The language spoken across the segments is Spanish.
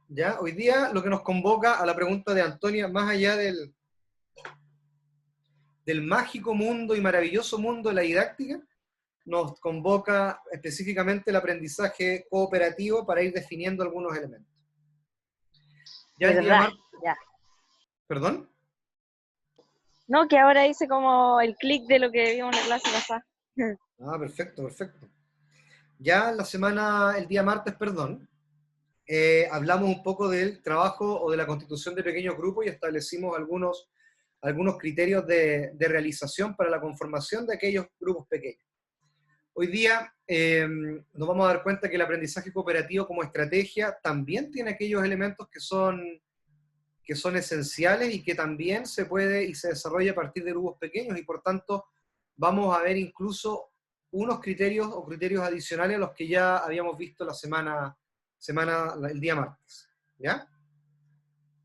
¿ya? Hoy día lo que nos convoca a la pregunta de Antonia, más allá del mágico mundo y maravilloso mundo de la didáctica, nos convoca específicamente el aprendizaje cooperativo para ir definiendo algunos elementos. Ya el día ¿Verdad? martes, Ya. ¿perdón? No, que ahora hice como el clic de lo que vimos en la clase pasada. Ah, perfecto, perfecto. Ya la semana, el día martes, perdón, hablamos un poco del trabajo o de la constitución de pequeños grupos y establecimos algunos criterios de realización para la conformación de aquellos grupos pequeños. Hoy día nos vamos a dar cuenta que el aprendizaje cooperativo como estrategia también tiene aquellos elementos que son esenciales y que también se puede y se desarrolla a partir de grupos pequeños y por tanto vamos a ver incluso unos criterios o criterios adicionales a los que ya habíamos visto el día martes. ¿Ya?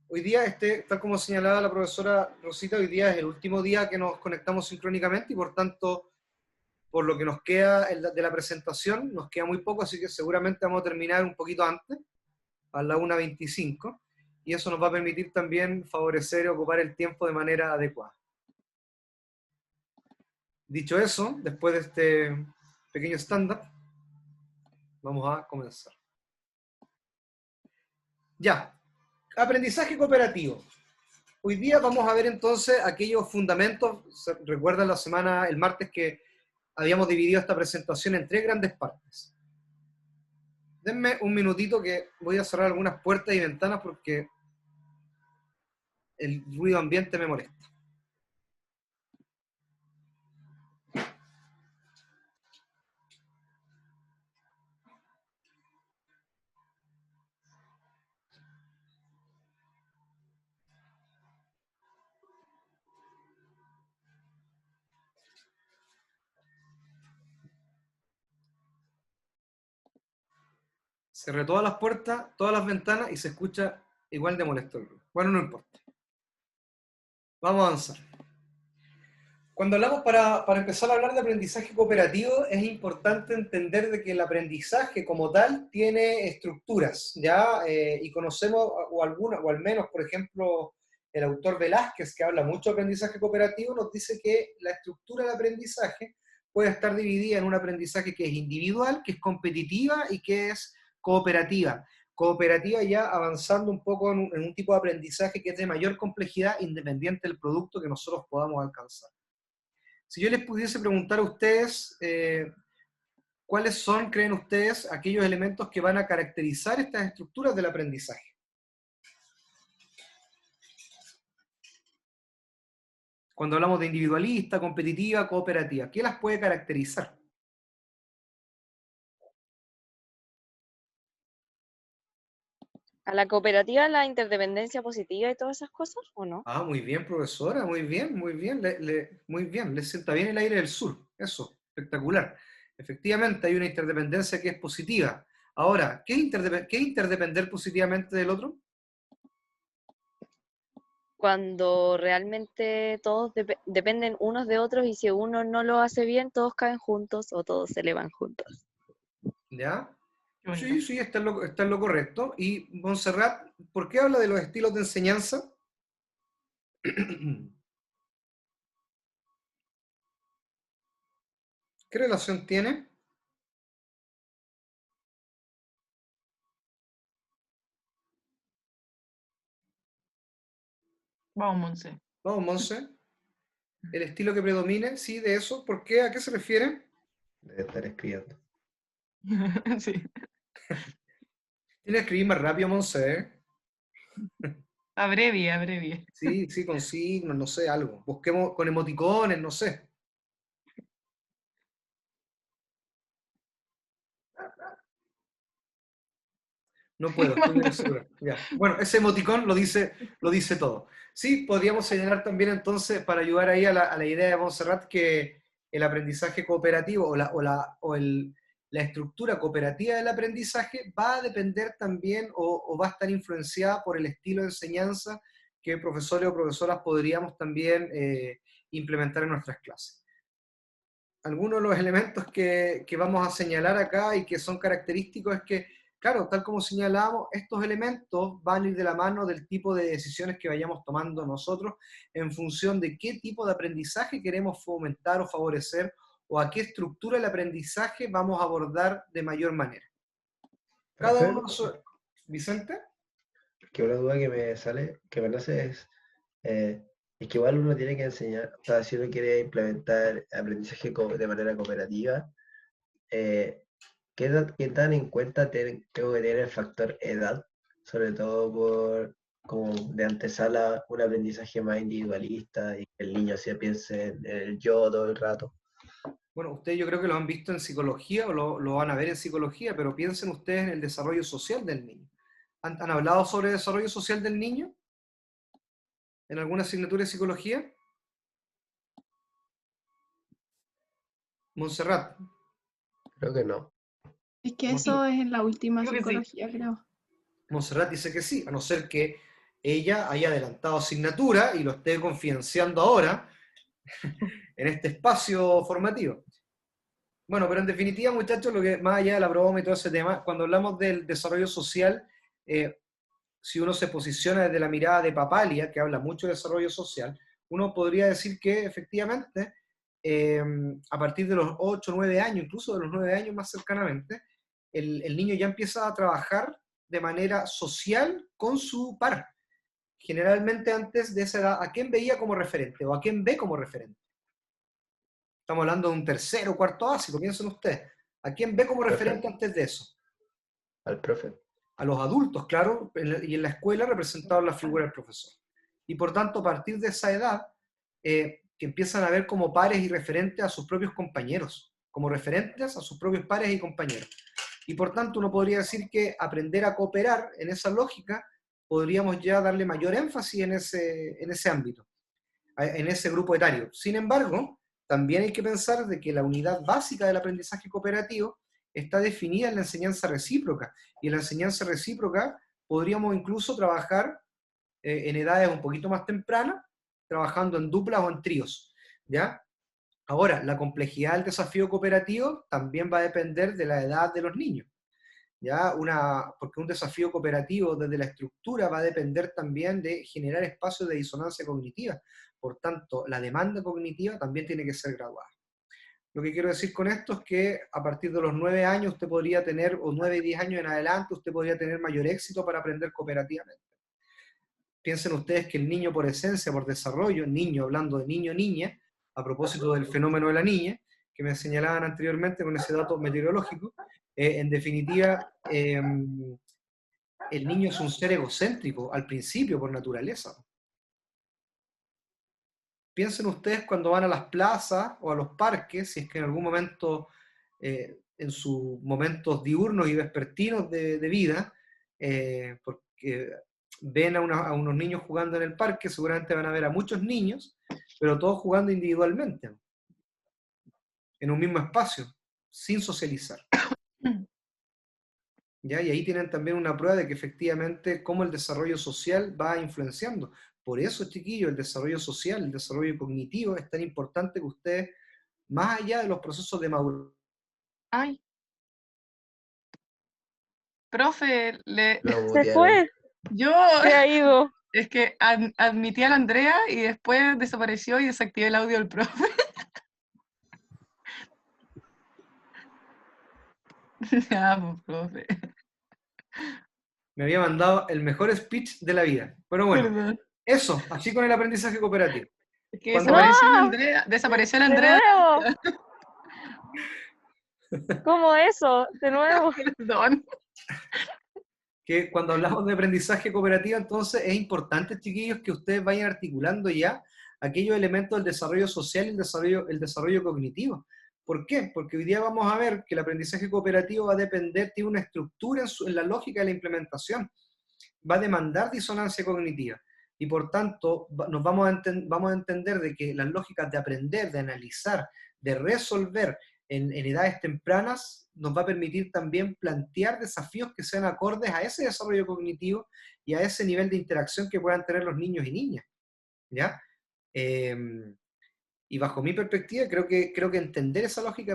Hoy día, tal como señalaba la profesora Rosita, hoy día es el último día que nos conectamos sincrónicamente y por tanto, por lo que nos queda de la presentación, nos queda muy poco, así que seguramente vamos a terminar un poquito antes, a la 1:25, y eso nos va a permitir también favorecer y ocupar el tiempo de manera adecuada. Dicho eso, después de este pequeño stand-up, vamos a comenzar. Ya, aprendizaje cooperativo. Hoy día vamos a ver entonces aquellos fundamentos. Recuerdan el martes, que habíamos dividido esta presentación en 3 grandes partes. Denme un minutito que voy a cerrar algunas puertas y ventanas porque el ruido ambiente me molesta. Cerré todas las puertas, todas las ventanas y se escucha igual de molesto el ruido. Bueno, no importa. Vamos a avanzar. Cuando hablamos para empezar a hablar de aprendizaje cooperativo, es importante entender de que el aprendizaje como tal tiene estructuras, ¿ya? Y conocemos, o algunas, o al menos, por ejemplo, el autor Velázquez, que habla mucho de aprendizaje cooperativo, nos dice que la estructura del aprendizaje puede estar dividida en un aprendizaje que es individual, que es competitiva y que es cooperativa. Cooperativa ya avanzando un poco en un tipo de aprendizaje que es de mayor complejidad, independiente del producto que nosotros podamos alcanzar. Si yo les pudiese preguntar a ustedes, ¿cuáles son, creen ustedes, aquellos elementos que van a caracterizar estas estructuras del aprendizaje? Cuando hablamos de individualista, competitiva, cooperativa, ¿qué las puede caracterizar? ¿A la cooperativa la interdependencia positiva y todas esas cosas o no? Ah, muy bien, profesora, muy bien, muy bien, muy bien, le sienta bien el aire del sur, eso, espectacular. Efectivamente, hay una interdependencia que es positiva. Ahora, ¿qué es interdepender positivamente del otro? Cuando realmente todos dependen unos de otros y si uno no lo hace bien, todos caen juntos o todos se elevan juntos. ¿Ya? Qué bonito. Sí, sí, está en lo correcto. Y Montserrat, ¿por qué habla de los estilos de enseñanza? ¿Qué relación tiene? Vamos, Monse. Vamos, Monse. El estilo que predomine, sí, de eso. ¿Por qué? ¿A qué se refiere? Debe estar escribiendo. Sí. Tiene que escribir más rápido, Monse, ¿eh? Abrevie, abrevie. Sí, sí, con signos, no sé, algo. Busquemos con emoticones, no sé. No puedo, estoy muy seguro. Ya. Bueno, ese emoticón lo dice todo. Sí, podríamos señalar también entonces, para ayudar ahí a la idea de Montserrat, que el aprendizaje cooperativo la estructura cooperativa del aprendizaje va a depender también o va a estar influenciada por el estilo de enseñanza que profesores o profesoras podríamos también implementar en nuestras clases. Algunos de los elementos que vamos a señalar acá y que son característicos es que claro, tal como señalábamos, estos elementos van a ir de la mano del tipo de decisiones que vayamos tomando nosotros en función de qué tipo de aprendizaje queremos fomentar o favorecer o a qué estructura del aprendizaje vamos a abordar de mayor manera. Cada Profe, uno... ¿Vicente? que una duda que me sale, que me nace es que igual uno tiene que enseñar, o sea, si uno quiere implementar aprendizaje de manera cooperativa, eh, qué tan en cuenta tengo que tener el factor edad? Sobre todo por como de antesala un aprendizaje más individualista y que el niño se piense en el yo todo el rato. Bueno, ustedes yo creo que lo han visto en psicología o lo van a ver en psicología, pero piensen ustedes en el desarrollo social del niño. ¿Han hablado sobre desarrollo social del niño en alguna asignatura de psicología? Montserrat. Creo que no. Es que eso es en la última Creo que sí. psicología, creo. Montserrat dice que sí, a no ser que ella haya adelantado asignatura y lo esté confidenciando ahora en este espacio formativo. Bueno, pero en definitiva, muchachos, lo que más allá de la broma y todo ese tema, cuando hablamos del desarrollo social, si uno se posiciona desde la mirada de Papalia, que habla mucho de desarrollo social, uno podría decir que efectivamente, a partir de los 8 o 9 años, incluso de los 9 años más cercanamente, el niño ya empieza a trabajar de manera social con su par. Generalmente antes de esa edad, ¿a quién veía como referente o a quién ve como referente? Estamos hablando de un tercero o cuarto básico, piensen ustedes. ¿A quién ve como referente antes de eso? Al profe. A los adultos, claro, y en la escuela representaban la figura del profesor. Y por tanto, a partir de esa edad, que empiezan a ver como pares y referentes a sus propios compañeros, como referentes a sus propios pares y compañeros. Y por tanto, uno podría decir que aprender a cooperar en esa lógica, podríamos ya darle mayor énfasis en ese ámbito, en ese grupo etario. Sin embargo, también hay que pensar de que la unidad básica del aprendizaje cooperativo está definida en la enseñanza recíproca, y en la enseñanza recíproca podríamos incluso trabajar en edades un poquito más tempranas, trabajando en duplas o en tríos, ¿ya? Ahora, la complejidad del desafío cooperativo también va a depender de la edad de los niños, ¿ya? Porque un desafío cooperativo desde la estructura va a depender también de generar espacios de disonancia cognitiva. Por tanto, la demanda cognitiva también tiene que ser graduada. Lo que quiero decir con esto es que a partir de los 9 años usted podría tener, o 9 y 10 años en adelante, usted podría tener mayor éxito para aprender cooperativamente. Piensen ustedes que el niño por esencia, por desarrollo, niño, hablando de niño, niña, a propósito del fenómeno de la niña, que me señalaban anteriormente con ese dato meteorológico, en definitiva, el niño es un ser egocéntrico al principio, por naturaleza. Piensen ustedes cuando van a las plazas o a los parques, si es que en algún momento, en sus momentos diurnos y vespertinos de vida, porque ven a unos niños jugando en el parque, seguramente van a ver a muchos niños, pero todos jugando individualmente, en un mismo espacio, sin socializar. ¿Ya? Y ahí tienen también una prueba de que efectivamente cómo el desarrollo social va influenciando. Por eso, chiquillos, el desarrollo social, el desarrollo cognitivo es tan importante que ustedes, más allá de los procesos de madurez. Ay. Profe, Lo Se mutearon. fue, yo se ha ido. es que admití a la Andrea y después desapareció y desactivé el audio del profe. Ya, pues, profe. Me había mandado el mejor speech de la vida. Pero bueno, Perdón. eso, así con el aprendizaje cooperativo. Es que Cuando- desapareció la De Andrea. nuevo. ¿Cómo eso? De nuevo. Perdón. Que cuando hablamos de aprendizaje cooperativo, entonces es importante, chiquillos, que ustedes vayan articulando ya aquellos elementos del desarrollo social y el desarrollo cognitivo. ¿Por qué? Porque hoy día vamos a ver que el aprendizaje cooperativo va a depender, tiene una estructura en la lógica de la implementación, va a demandar disonancia cognitiva. Y por tanto, nos vamos a entender de que las lógicas de aprender, de analizar, de resolver en edades tempranas, nos va a permitir también plantear desafíos que sean acordes a ese desarrollo cognitivo y a ese nivel de interacción que puedan tener los niños y niñas, ¿ya? Y bajo mi perspectiva, creo que entender esa lógica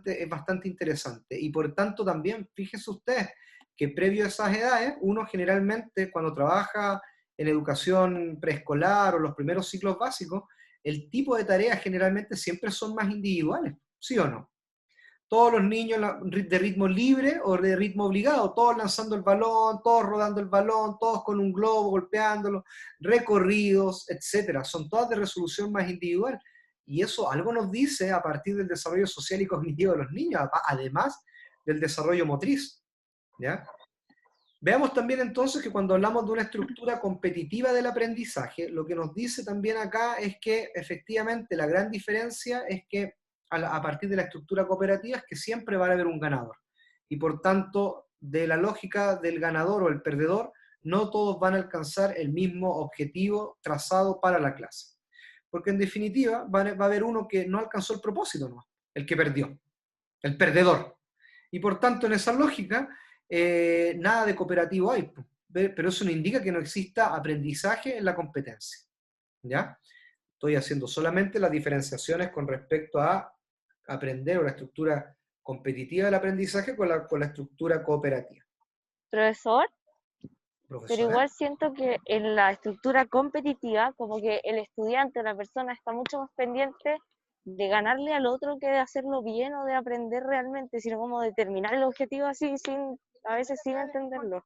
es bastante interesante. Y por tanto también, fíjense ustedes, que previo a esas edades, uno generalmente cuando trabaja en educación preescolar o los primeros ciclos básicos, el tipo de tareas generalmente siempre son más individuales, ¿sí o no? Todos los niños de ritmo libre o de ritmo obligado, todos lanzando el balón, todos rodando el balón, todos con un globo golpeándolo, recorridos, etcétera. Son todas de resolución más individual. Y eso algo nos dice a partir del desarrollo social y cognitivo de los niños, además del desarrollo motriz, ¿ya? Veamos también entonces que cuando hablamos de una estructura competitiva del aprendizaje, lo que nos dice también acá es que efectivamente la gran diferencia es que a partir de la estructura cooperativa es que siempre va a haber un ganador. Y por tanto, de la lógica del ganador o el perdedor, no todos van a alcanzar el mismo objetivo trazado para la clase. Porque en definitiva va a haber uno que no alcanzó el propósito, ¿no? El que perdió, el perdedor. Y por tanto, en esa lógica, nada de cooperativo hay, pero eso no indica que no exista aprendizaje en la competencia, ¿ya? Estoy haciendo solamente las diferenciaciones con respecto a aprender o la estructura competitiva del aprendizaje con la estructura cooperativa. Profesor, pero Profesora. igual siento que en la estructura competitiva, como que el estudiante, la persona, está mucho más pendiente de ganarle al otro que de hacerlo bien o de aprender realmente, sino como de terminar el objetivo así, a veces sin entenderlo.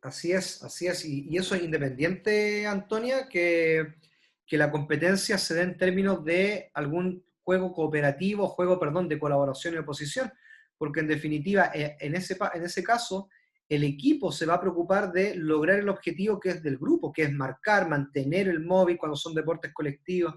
Así es, y eso es independiente, Antonia, que la competencia se dé en términos de algún juego cooperativo, de colaboración y oposición, porque en definitiva, en ese caso, el equipo se va a preocupar de lograr el objetivo que es del grupo, que es marcar, mantener el móvil cuando son deportes colectivos,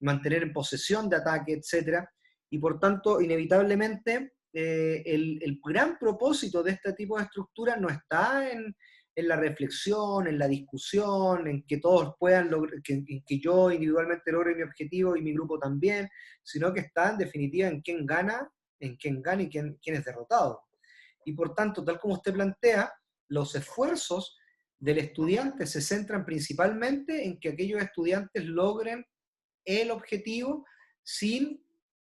mantener en posesión de ataque, etc. Y por tanto, inevitablemente, el gran propósito de este tipo de estructura no está en la reflexión, en la discusión, en que todos puedan lograr, en que yo individualmente logre mi objetivo y mi grupo también, sino que está en definitiva en quién gana y quién es derrotado. Y por tanto, tal como usted plantea, los esfuerzos del estudiante se centran principalmente en que aquellos estudiantes logren el objetivo sin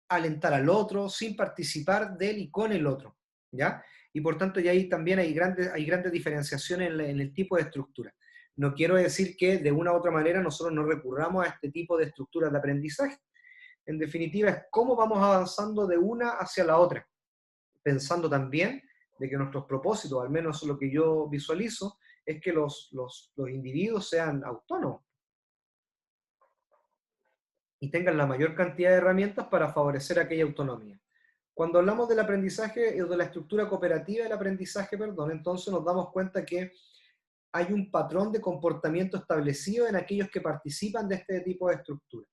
alentar al otro, sin participar de él y con el otro, ¿ya? Y por tanto ya ahí también hay grandes diferenciaciones en el tipo de estructura. No quiero decir que de una u otra manera nosotros no recurramos a este tipo de estructuras de aprendizaje. En definitiva es cómo vamos avanzando de una hacia la otra, pensando también de que nuestros propósitos, al menos lo que yo visualizo, es que los individuos sean autónomos y tengan la mayor cantidad de herramientas para favorecer aquella autonomía. Cuando hablamos del aprendizaje o de la estructura cooperativa del aprendizaje, entonces nos damos cuenta que hay un patrón de comportamiento establecido en aquellos que participan de este tipo de estructura.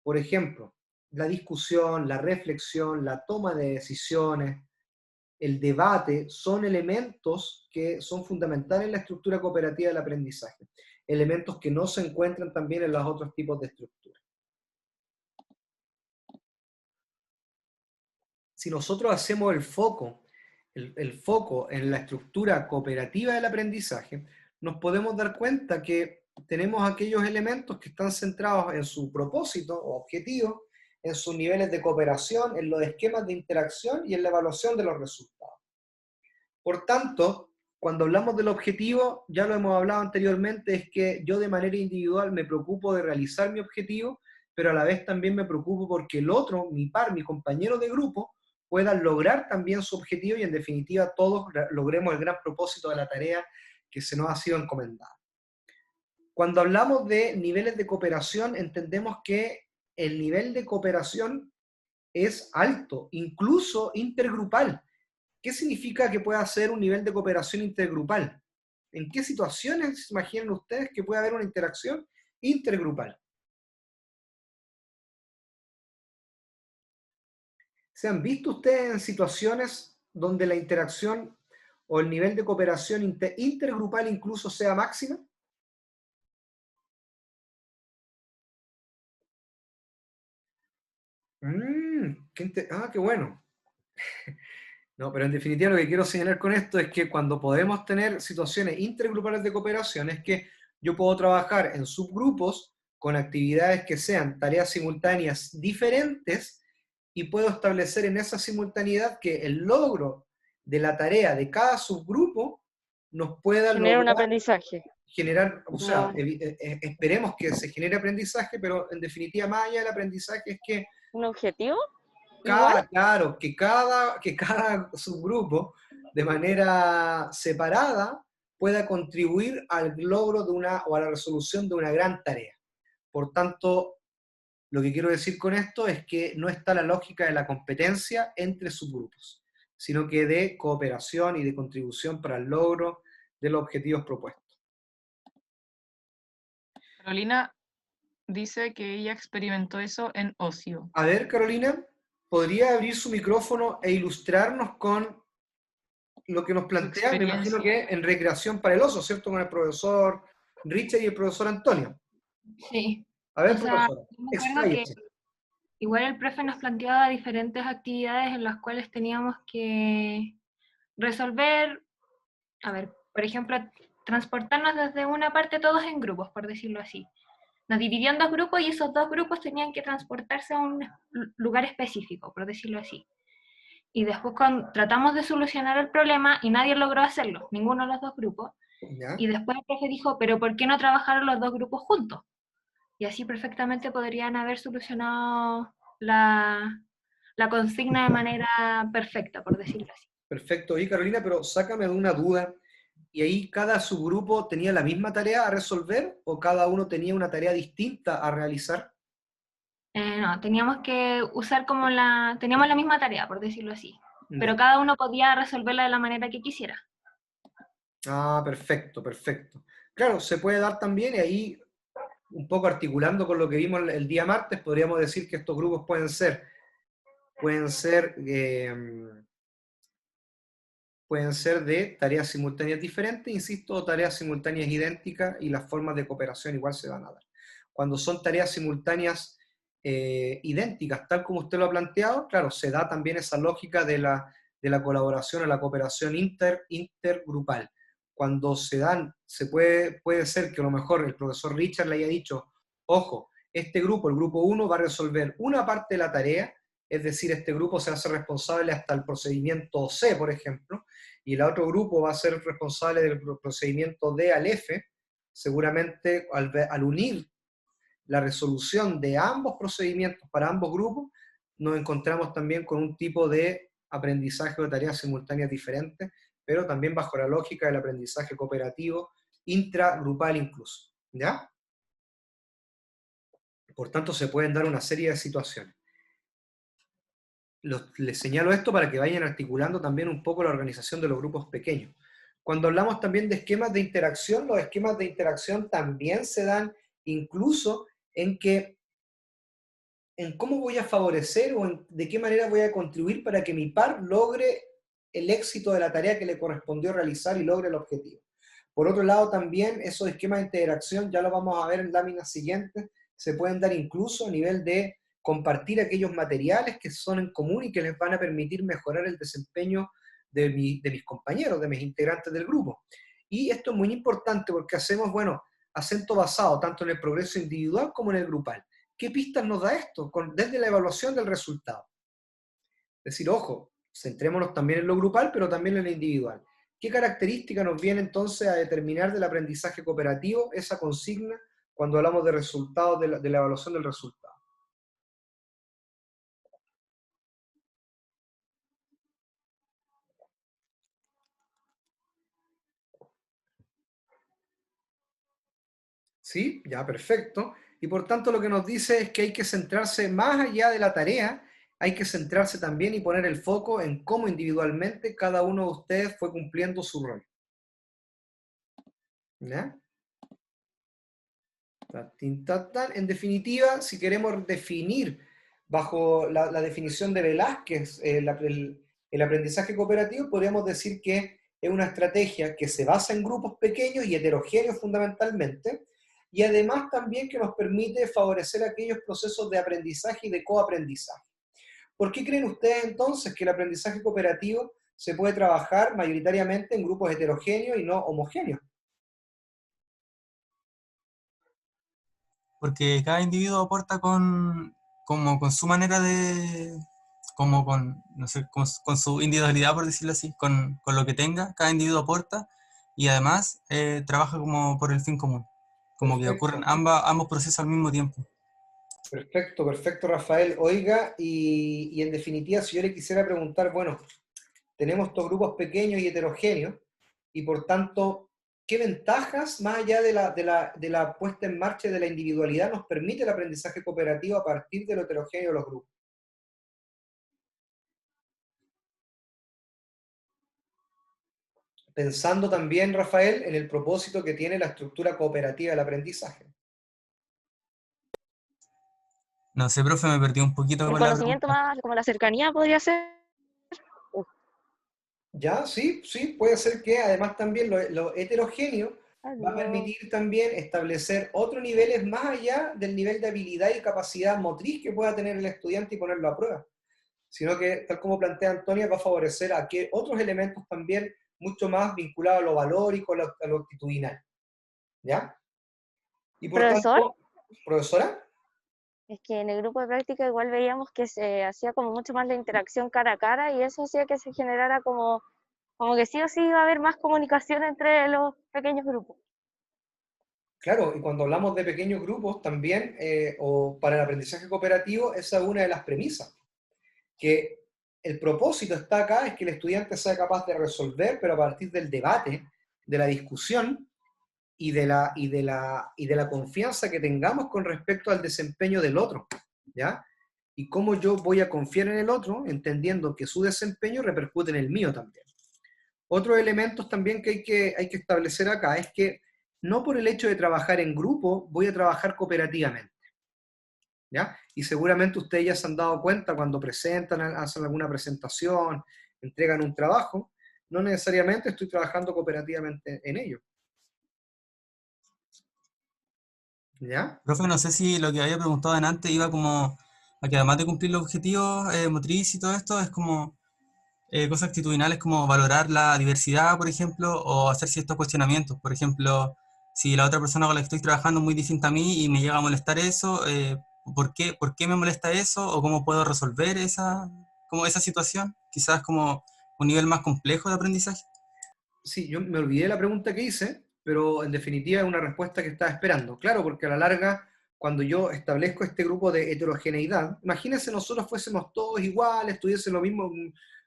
Por ejemplo, la discusión, la reflexión, la toma de decisiones, el debate son elementos que son fundamentales en la estructura cooperativa del aprendizaje, elementos que no se encuentran también en los otros tipos de estructuras. Si nosotros hacemos el foco en la estructura cooperativa del aprendizaje, nos podemos dar cuenta que tenemos aquellos elementos que están centrados en su propósito o objetivo, en sus niveles de cooperación, en los esquemas de interacción y en la evaluación de los resultados. Por tanto, cuando hablamos del objetivo, ya lo hemos hablado anteriormente, es que yo de manera individual me preocupo de realizar mi objetivo, pero a la vez también me preocupo porque el otro, mi compañero de grupo, puedan lograr también su objetivo y en definitiva todos logremos el gran propósito de la tarea que se nos ha sido encomendada. Cuando hablamos de niveles de cooperación, entendemos que el nivel de cooperación es alto, incluso intergrupal. ¿Qué significa que pueda ser un nivel de cooperación intergrupal? ¿En qué situaciones imaginan ustedes que puede haber una interacción intergrupal? ¿Se han visto ustedes en situaciones donde la interacción o el nivel de cooperación intergrupal incluso sea máxima? Qué bueno. No, pero en definitiva lo que quiero señalar con esto es que cuando podemos tener situaciones intergrupales de cooperación es que yo puedo trabajar en subgrupos con actividades que sean tareas simultáneas diferentes y puedo establecer en esa simultaneidad que el logro de la tarea de cada subgrupo nos pueda Genera un lograr aprendizaje. generar, o sea, Como esperemos que se genere aprendizaje, pero en definitiva, más allá del aprendizaje es que un objetivo, igual. claro, que cada subgrupo de manera separada pueda contribuir al logro de una o a la resolución de una gran tarea. Por tanto, lo que quiero decir con esto es que no está la lógica de la competencia entre subgrupos, sino que de cooperación y de contribución para el logro de los objetivos propuestos. Carolina dice que ella experimentó eso en ocio. A ver, Carolina, ¿podría abrir su micrófono e ilustrarnos con lo que nos plantea? Me imagino que en recreación para el oso, ¿cierto? Con el profesor Richard y el profesor Antonio. Sí, A ver, o sea, profesora, yo me acuerdo que expláyese. igual el profe nos planteaba diferentes actividades en las cuales teníamos que resolver, a ver, por ejemplo, transportarnos desde una parte todos en grupos, por decirlo así. Nos dividió en dos grupos y esos dos grupos tenían que transportarse a un lugar específico, por decirlo así. Y después cuando tratamos de solucionar el problema y nadie logró hacerlo, ninguno de los dos grupos. ¿Ya? Y después el profe dijo, pero ¿por qué no trabajaron los dos grupos juntos? Y así perfectamente podrían haber solucionado la consigna de manera perfecta, por decirlo así. Perfecto. Y Carolina, pero sácame de una duda. ¿Y ahí cada subgrupo tenía la misma tarea a resolver o cada uno tenía una tarea distinta a realizar? No, teníamos que usar teníamos la misma tarea, por decirlo así, pero Ya. cada uno podía resolverla de la manera que quisiera. Ah, perfecto, perfecto. Claro, se puede dar también, y ahí un poco articulando con lo que vimos el día martes, podríamos decir que estos grupos pueden ser de tareas simultáneas diferentes, insisto, o tareas simultáneas idénticas, y las formas de cooperación igual se van a dar. Cuando son tareas simultáneas idénticas, tal como usted lo ha planteado, claro, se da también esa lógica de la colaboración o la cooperación intergrupal. Cuando se dan, puede ser que a lo mejor el profesor Richard le haya dicho, ojo, este grupo, el grupo 1, va a resolver una parte de la tarea, es decir, este grupo se hace responsable hasta el procedimiento C, por ejemplo, y el otro grupo va a ser responsable del procedimiento D al F. Seguramente al unir la resolución de ambos procedimientos para ambos grupos, nos encontramos también con un tipo de aprendizaje de tareas simultáneas diferentes, pero también bajo la lógica del aprendizaje cooperativo, intragrupal incluso, ¿ya? Por tanto, se pueden dar una serie de situaciones. Les señalo esto para que vayan articulando también un poco la organización de los grupos pequeños. Cuando hablamos también de esquemas de interacción, los esquemas de interacción también se dan incluso en cómo voy a favorecer o de qué manera voy a contribuir para que mi par logre el éxito de la tarea que le correspondió realizar y logre el objetivo. Por otro lado, también esos esquemas de interacción, ya lo vamos a ver en láminas siguientes, se pueden dar incluso a nivel de compartir aquellos materiales que son en común y que les van a permitir mejorar el desempeño de mis compañeros, de mis integrantes del grupo. Y esto es muy importante porque hacemos, bueno, acento basado tanto en el progreso individual como en el grupal. ¿Qué pistas nos da esto? Desde la evaluación del resultado. Es decir, ojo, centrémonos también en lo grupal, pero también en lo individual. ¿Qué característica nos viene entonces a determinar del aprendizaje cooperativo esa consigna cuando hablamos de resultados, de la evaluación del resultado? ¿Sí? Ya, perfecto. Y por tanto lo que nos dice es que hay que centrarse más allá de la tarea, hay que centrarse también y poner el foco en cómo individualmente cada uno de ustedes fue cumpliendo su rol. ¿Ya? En definitiva, si queremos definir bajo la definición de Velázquez el aprendizaje cooperativo, podríamos decir que es una estrategia que se basa en grupos pequeños y heterogéneos fundamentalmente, y además también que nos permite favorecer aquellos procesos de aprendizaje y de coaprendizaje. ¿Por qué creen ustedes entonces que el aprendizaje cooperativo se puede trabajar mayoritariamente en grupos heterogéneos y no homogéneos? Porque cada individuo aporta como con su manera como con, no sé, con su individualidad, por decirlo así, con lo que tenga, cada individuo aporta, y además trabaja como por el fin común, como que ocurren Perfecto, ambos procesos al mismo tiempo. perfecto, perfecto, Rafael. Oiga, y en definitiva, si yo le quisiera preguntar, bueno, tenemos estos grupos pequeños y heterogéneos, y por tanto, ¿qué ventajas, más allá de la puesta en marcha de la individualidad, nos permite el aprendizaje cooperativo a partir de lo heterogéneo de los grupos? Pensando también, Rafael, en el propósito que tiene la estructura cooperativa del aprendizaje. No sé, profe, me perdí un poquito El con la conocimiento pregunta. más, como la cercanía podría ser. Ya, sí, sí, puede ser que además también lo heterogéneo va a Aló. permitir también establecer otros niveles más allá del nivel de habilidad y capacidad motriz que pueda tener el estudiante y ponerlo a prueba, sino que, tal como plantea Antonia, va a favorecer a que otros elementos también mucho más vinculados a lo valórico, a lo actitudinal. ¿Ya? Y por Profesor, tanto, profesora, es que en el grupo de práctica igual veíamos que se hacía como mucho más la interacción cara a cara y eso hacía que se generara como que sí o sí iba a haber más comunicación entre los pequeños grupos. claro, y cuando hablamos de pequeños grupos también, o para el aprendizaje cooperativo, esa es una de las premisas, que el propósito está acá, es que el estudiante sea capaz de resolver, pero a partir del debate, de la discusión y de la confianza que tengamos con respecto al desempeño del otro, ¿ya? Y cómo yo voy a confiar en el otro, entendiendo que su desempeño repercute en el mío también. Otros elementos también que hay que establecer acá es que no por el hecho de trabajar en grupo voy a trabajar cooperativamente, ¿ya? Y seguramente ustedes ya se han dado cuenta cuando presentan, hacen alguna presentación, entregan un trabajo, no necesariamente estoy trabajando cooperativamente en ello, ¿ya? Profe, no sé si lo que había preguntado antes iba como a que además de cumplir los objetivos motriz y todo esto, es como cosas actitudinales como valorar la diversidad, por ejemplo, o hacer ciertos cuestionamientos. Por ejemplo, si la otra persona con la que estoy trabajando es muy distinta a mí y me llega a molestar eso, por qué me molesta eso? ¿O cómo puedo resolver como esa situación? Quizás como un nivel más complejo de aprendizaje. Sí, yo me olvidé la pregunta que hice, pero en definitiva es una respuesta que estaba esperando. Claro, porque a la larga, cuando yo establezco este grupo de heterogeneidad, imagínense nosotros fuésemos todos iguales, tuviesen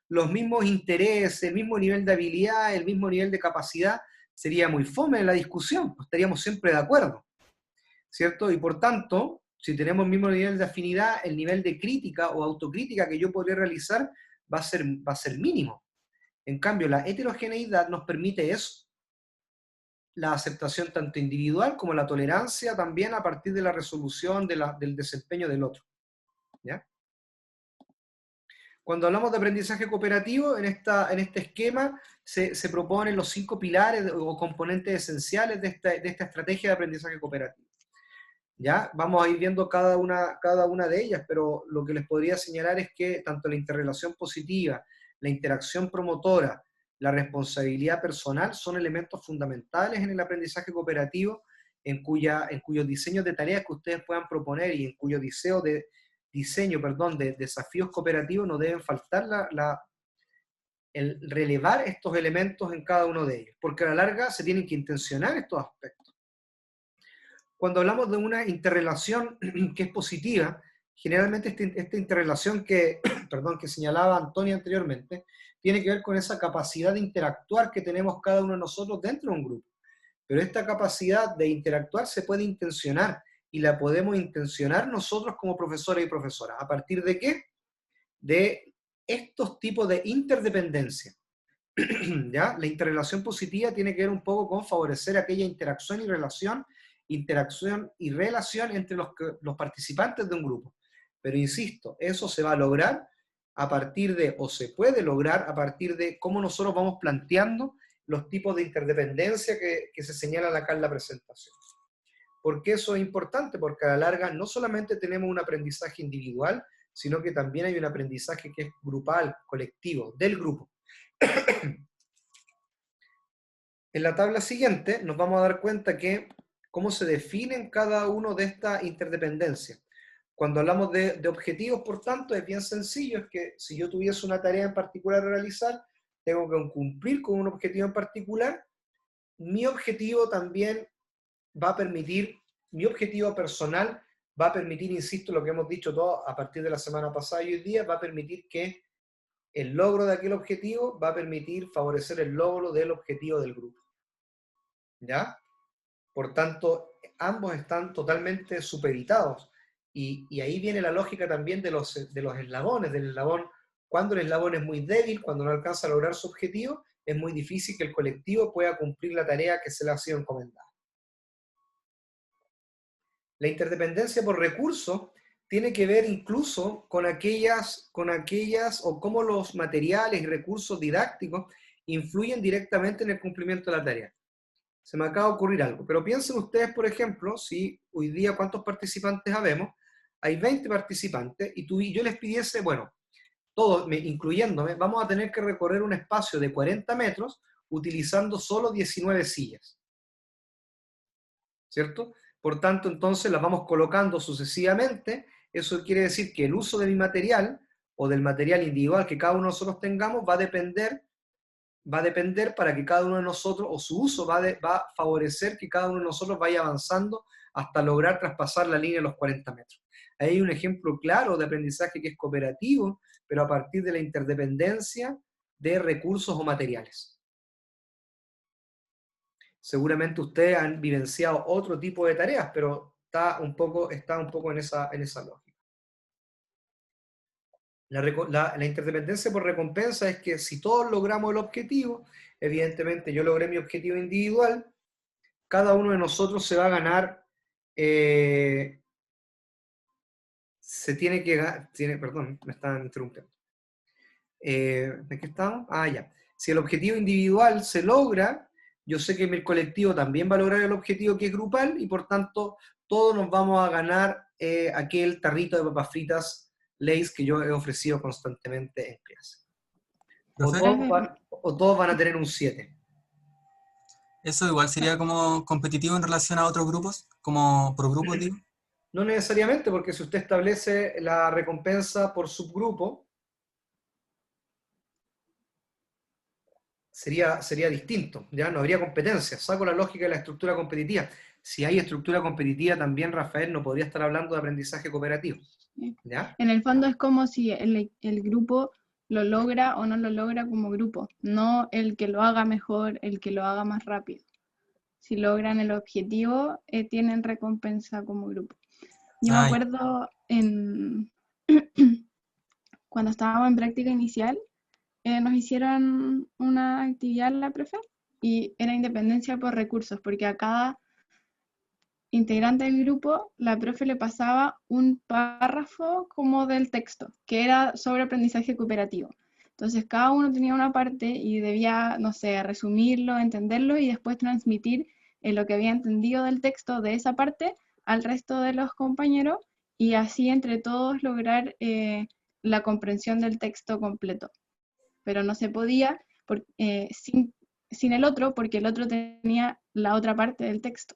los mismos intereses, el mismo nivel de habilidad, el mismo nivel de capacidad, sería muy fome en la discusión, pues estaríamos siempre de acuerdo, ¿cierto? Y por tanto, si tenemos el mismo nivel de afinidad, el nivel de crítica o autocrítica que yo podría realizar va a ser mínimo. En cambio, la heterogeneidad nos permite eso, la aceptación tanto individual como la tolerancia también a partir de la resolución del desempeño del otro, ¿ya? Cuando hablamos de aprendizaje cooperativo, en este esquema se proponen los 5 pilares o componentes esenciales de esta estrategia de aprendizaje cooperativo. ¿Ya? Vamos a ir viendo cada una de ellas, pero lo que les podría señalar es que tanto la interrelación positiva, la interacción promotora, la responsabilidad personal son elementos fundamentales en el aprendizaje cooperativo, en cuyos diseños de tareas que ustedes puedan proponer y en cuyo diseño de desafíos cooperativos no deben faltar el relevar estos elementos en cada uno de ellos, porque a la larga se tienen que intencionar estos aspectos. Cuando hablamos de una interrelación que es positiva, generalmente esta interrelación que señalaba Antonia anteriormente, tiene que ver con esa capacidad de interactuar que tenemos cada uno de nosotros dentro de un grupo. Pero esta capacidad de interactuar se puede intencionar y la podemos intencionar nosotros como profesores y profesoras. ¿A partir de qué? De estos tipos de interdependencia. ¿Ya? La interrelación positiva tiene que ver un poco con favorecer aquella interacción y relación entre los participantes de un grupo. Pero insisto, eso se va a lograr o se puede lograr a partir de cómo nosotros vamos planteando los tipos de interdependencia que se señalan acá en la presentación. ¿Por qué eso es importante? Porque a la larga no solamente tenemos un aprendizaje individual, sino que también hay un aprendizaje que es grupal, colectivo, del grupo. En la tabla siguiente nos vamos a dar cuenta que cómo se definen cada uno de estas interdependencias. Cuando hablamos de objetivos, por tanto, es bien sencillo, es que si yo tuviese una tarea en particular a realizar, tengo que cumplir con un objetivo en particular. Mi objetivo también va a permitir, mi objetivo personal va a permitir, insisto, lo que hemos dicho todos a partir de la semana pasada y hoy día, va a permitir que el logro de aquel objetivo va a permitir favorecer el logro del objetivo del grupo. ¿Ya? Por tanto, ambos están totalmente supeditados. Y ahí viene la lógica también de los eslabones, del eslabón. Cuando el eslabón es muy débil, cuando no alcanza a lograr su objetivo, es muy difícil que el colectivo pueda cumplir la tarea que se le ha sido encomendada. La interdependencia por recursos tiene que ver incluso con aquellas, o cómo los materiales y recursos didácticos influyen directamente en el cumplimiento de la tarea. Se me acaba de ocurrir algo, pero piensen ustedes, por ejemplo, si hoy día cuántos participantes habemos, hay 20 participantes, y yo les pidiese, bueno, todos, incluyéndome, vamos a tener que recorrer un espacio de 40 metros utilizando solo 19 sillas. ¿Cierto? Por tanto, entonces las vamos colocando sucesivamente. Eso quiere decir que el uso de mi material, o del material individual que cada uno de nosotros tengamos, va a depender para que cada uno de nosotros, o su uso va a favorecer que cada uno de nosotros vaya avanzando hasta lograr traspasar la línea de los 40 metros. Ahí hay un ejemplo claro de aprendizaje que es cooperativo, pero a partir de la interdependencia de recursos o materiales. Seguramente ustedes han vivenciado otro tipo de tareas, pero está un poco en esa lógica. La interdependencia por recompensa es que si todos logramos el objetivo, evidentemente yo logré mi objetivo individual, cada uno de nosotros se va a ganar, perdón, me están interrumpiendo. ¿De qué estamos? Ah, ya. Si el objetivo individual se logra, yo sé que el colectivo también va a lograr el objetivo que es grupal, y por tanto todos nos vamos a ganar aquel tarrito de papas fritas Lay's que yo he ofrecido constantemente en clase. O todos van a tener un 7. ¿Eso igual sería como competitivo en relación a otros grupos? ¿Como por grupo, digo? No necesariamente, porque si usted establece la recompensa por subgrupo, sería distinto, ¿ya? No habría competencia. Saco la lógica de la estructura competitiva. Si hay estructura competitiva, también Rafael no podría estar hablando de aprendizaje cooperativo. ¿Ya? En el fondo es como si el grupo lo logra o no lo logra como grupo, no el que lo haga mejor, el que lo haga más rápido. Si logran el objetivo, tienen recompensa como grupo. Yo me acuerdo cuando estábamos en práctica inicial, nos hicieron una actividad en la profe y era independencia por recursos, porque a cada integrante del grupo, la profe le pasaba un párrafo como del texto, que era sobre aprendizaje cooperativo. Entonces cada uno tenía una parte y debía, no sé, resumirlo, entenderlo y después transmitir lo que había entendido del texto de esa parte al resto de los compañeros y así entre todos lograr la comprensión del texto completo. Pero no se podía sin el otro, porque el otro tenía la otra parte del texto.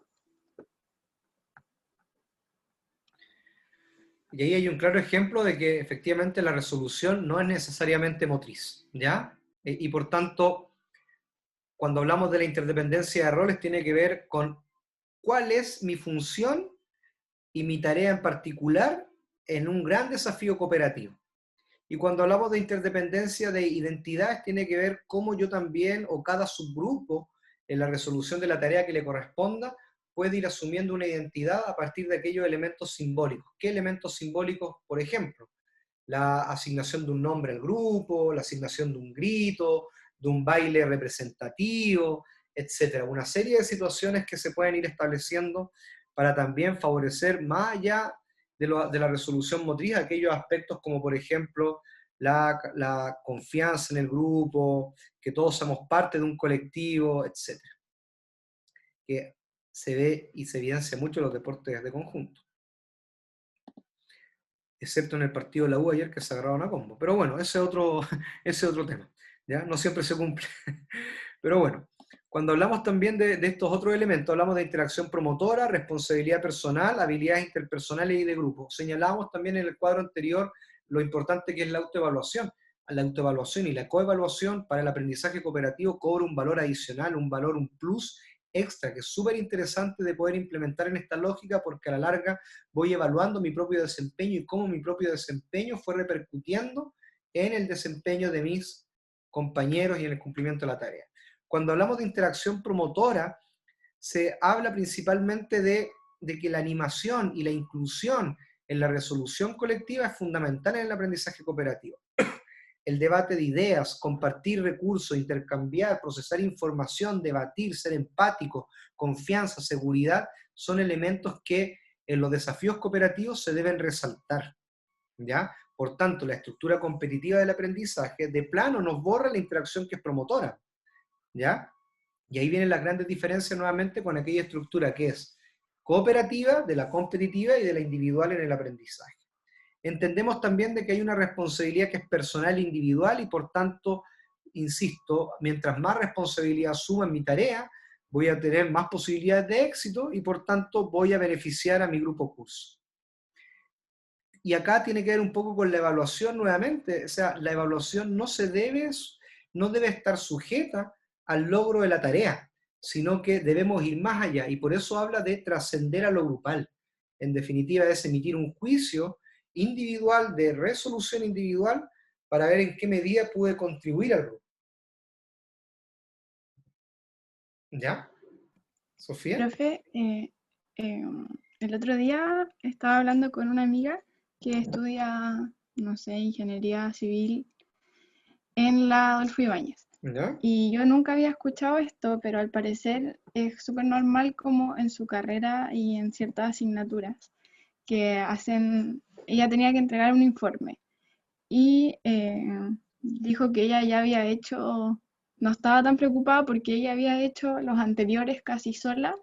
Y ahí hay un claro ejemplo de que efectivamente la resolución no es necesariamente motriz, ¿ya? Y por tanto, cuando hablamos de la interdependencia de roles, tiene que ver con cuál es mi función y mi tarea en particular en un gran desafío cooperativo. Y cuando hablamos de interdependencia de identidades, tiene que ver cómo yo también, o cada subgrupo, en la resolución de la tarea que le corresponda, puede ir asumiendo una identidad a partir de aquellos elementos simbólicos. ¿Qué elementos simbólicos? Por ejemplo, la asignación de un nombre al grupo, la asignación de un grito, de un baile representativo, etc. Una serie de situaciones que se pueden ir estableciendo para también favorecer, más allá de la resolución motriz, aquellos aspectos como, por ejemplo, la confianza en el grupo, que todos somos parte de un colectivo, etc. Que se ve y se evidencia mucho en los deportes de conjunto. Excepto en el partido de la U ayer que se agarraron a combo. Pero bueno, ese es otro tema. ¿Ya? No siempre se cumple. Pero bueno, Cuando hablamos también de estos otros elementos, hablamos de interacción promotora, responsabilidad personal, habilidades interpersonales y de grupo. Señalamos también en el cuadro anterior lo importante que es la autoevaluación. La autoevaluación y la coevaluación para el aprendizaje cooperativo cobra un valor adicional, un valor, un plus extra, que es súper interesante de poder implementar en esta lógica, porque a la larga voy evaluando mi propio desempeño y cómo mi propio desempeño fue repercutiendo en el desempeño de mis compañeros y en el cumplimiento de la tarea. Cuando hablamos de interacción promotora, se habla principalmente de que la animación y la inclusión en la resolución colectiva es fundamental en el aprendizaje cooperativo. El debate de ideas, compartir recursos, intercambiar, procesar información, debatir, ser empático, confianza, seguridad, son elementos que en los desafíos cooperativos se deben resaltar, ¿ya? Por tanto, la estructura competitiva del aprendizaje de plano nos borra la interacción que es promotora, ¿ya? Y ahí vienen las grandes diferencias nuevamente con aquella estructura que es cooperativa, de la competitiva y de la individual en el aprendizaje. Entendemos también de que hay una responsabilidad que es personal e individual y por tanto, insisto, mientras más responsabilidad asuma en mi tarea, voy a tener más posibilidades de éxito y por tanto voy a beneficiar a mi grupo curso. Y acá tiene que ver un poco con la evaluación nuevamente, o sea, la evaluación no debe estar sujeta al logro de la tarea, sino que debemos ir más allá y por eso habla de trascender a lo grupal. En definitiva, es emitir un juicio individual, de resolución individual, para ver en qué medida pude contribuir al grupo. ¿Ya? ¿Sofía? Profe, el otro día estaba hablando con una amiga que estudia, no sé, ingeniería civil en la Adolfo Ibáñez. ¿Ya? Y yo nunca había escuchado esto, pero al parecer es súper normal como en su carrera y en ciertas asignaturas que hacen, ella tenía que entregar un informe y dijo que ella ya había hecho, no estaba tan preocupada porque ella había hecho los anteriores casi sola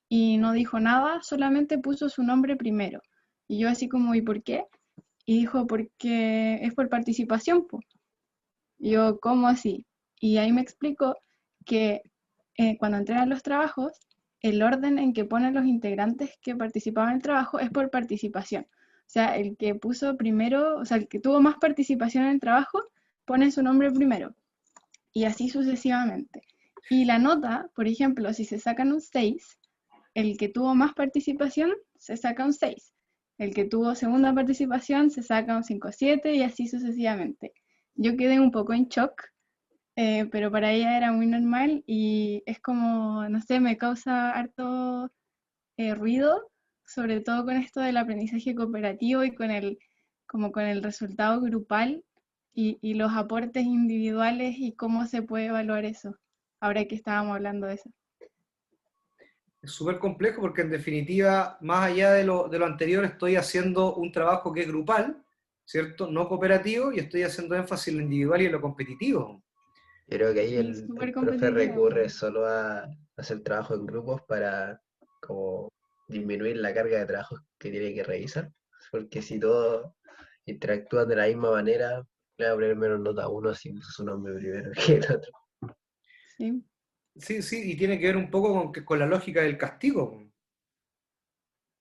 y no dijo nada, solamente puso su nombre primero. Y yo así como, ¿y por qué? Y dijo, porque es por participación, po. Y yo, ¿cómo así? Y ahí me explicó que cuando entregan los trabajos, el orden en que ponen los integrantes que participaban en el trabajo es por participación. O sea, el que puso primero, o sea, el que tuvo más participación en el trabajo, pone su nombre primero. Y así sucesivamente. Y la nota, por ejemplo, si se sacan un 6, el que tuvo más participación se saca un 6. El que tuvo segunda participación se saca un 5-7 y así sucesivamente. Yo quedé un poco en shock, pero para ella era muy normal y es como, no sé, me causa harto ruido, sobre todo con esto del aprendizaje cooperativo y como con el resultado grupal y los aportes individuales y cómo se puede evaluar eso, ahora que estábamos hablando de eso. Es súper complejo porque en definitiva, más allá de lo anterior, estoy haciendo un trabajo que es grupal, ¿cierto? No cooperativo, y estoy haciendo énfasis en lo individual y en lo competitivo. Yo creo que ahí Sí, el súper profe competitivo. recurre solo a hacer trabajo en grupos para como disminuir la carga de trabajo que tiene que revisar, porque si todos interactúan de la misma manera, le va a poner menos nota a uno si puso su nombre primero que el otro. Sí. Sí, sí, y tiene que ver un poco con la lógica del castigo,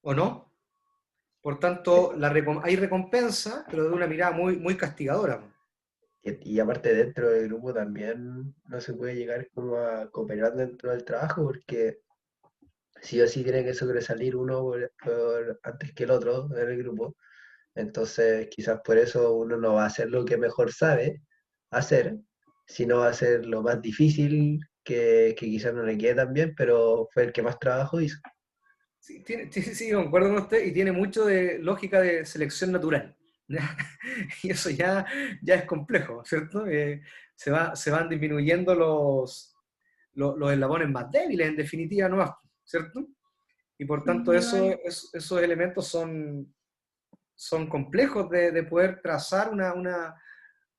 ¿o no? Por tanto, hay recompensa, pero de una mirada muy, muy castigadora. Y aparte dentro del grupo también no se puede llegar como a cooperar dentro del trabajo porque sí o sí tiene que sobresalir uno antes que el otro en el grupo. Entonces quizás por eso uno no va a hacer lo que mejor sabe hacer, sino va a hacer lo más difícil que quizás no le quede tan bien, pero fue el que más trabajo hizo. Sí, sí, concuerdo con usted, y tiene mucho de lógica de selección natural. Y eso ya es complejo, ¿cierto? Se van disminuyendo los eslabones más débiles, en definitiva, ¿no? ¿Cierto? Y por tanto, Igual. esos elementos son complejos de poder trazar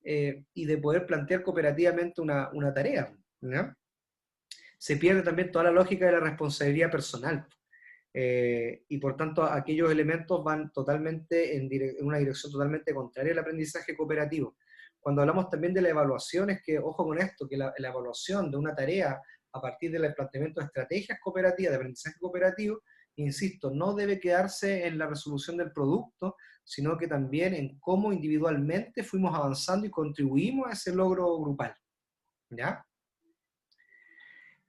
y de poder plantear cooperativamente una tarea, ¿no? Se pierde también toda la lógica de la responsabilidad personal. Y por tanto aquellos elementos van totalmente en una dirección totalmente contraria al aprendizaje cooperativo. Cuando hablamos también de la evaluación, es que, ojo con esto, que la evaluación de una tarea a partir del planteamiento de estrategias cooperativas, de aprendizaje cooperativo, insisto, no debe quedarse en la resolución del producto, sino que también en cómo individualmente fuimos avanzando y contribuimos a ese logro grupal. ¿Ya?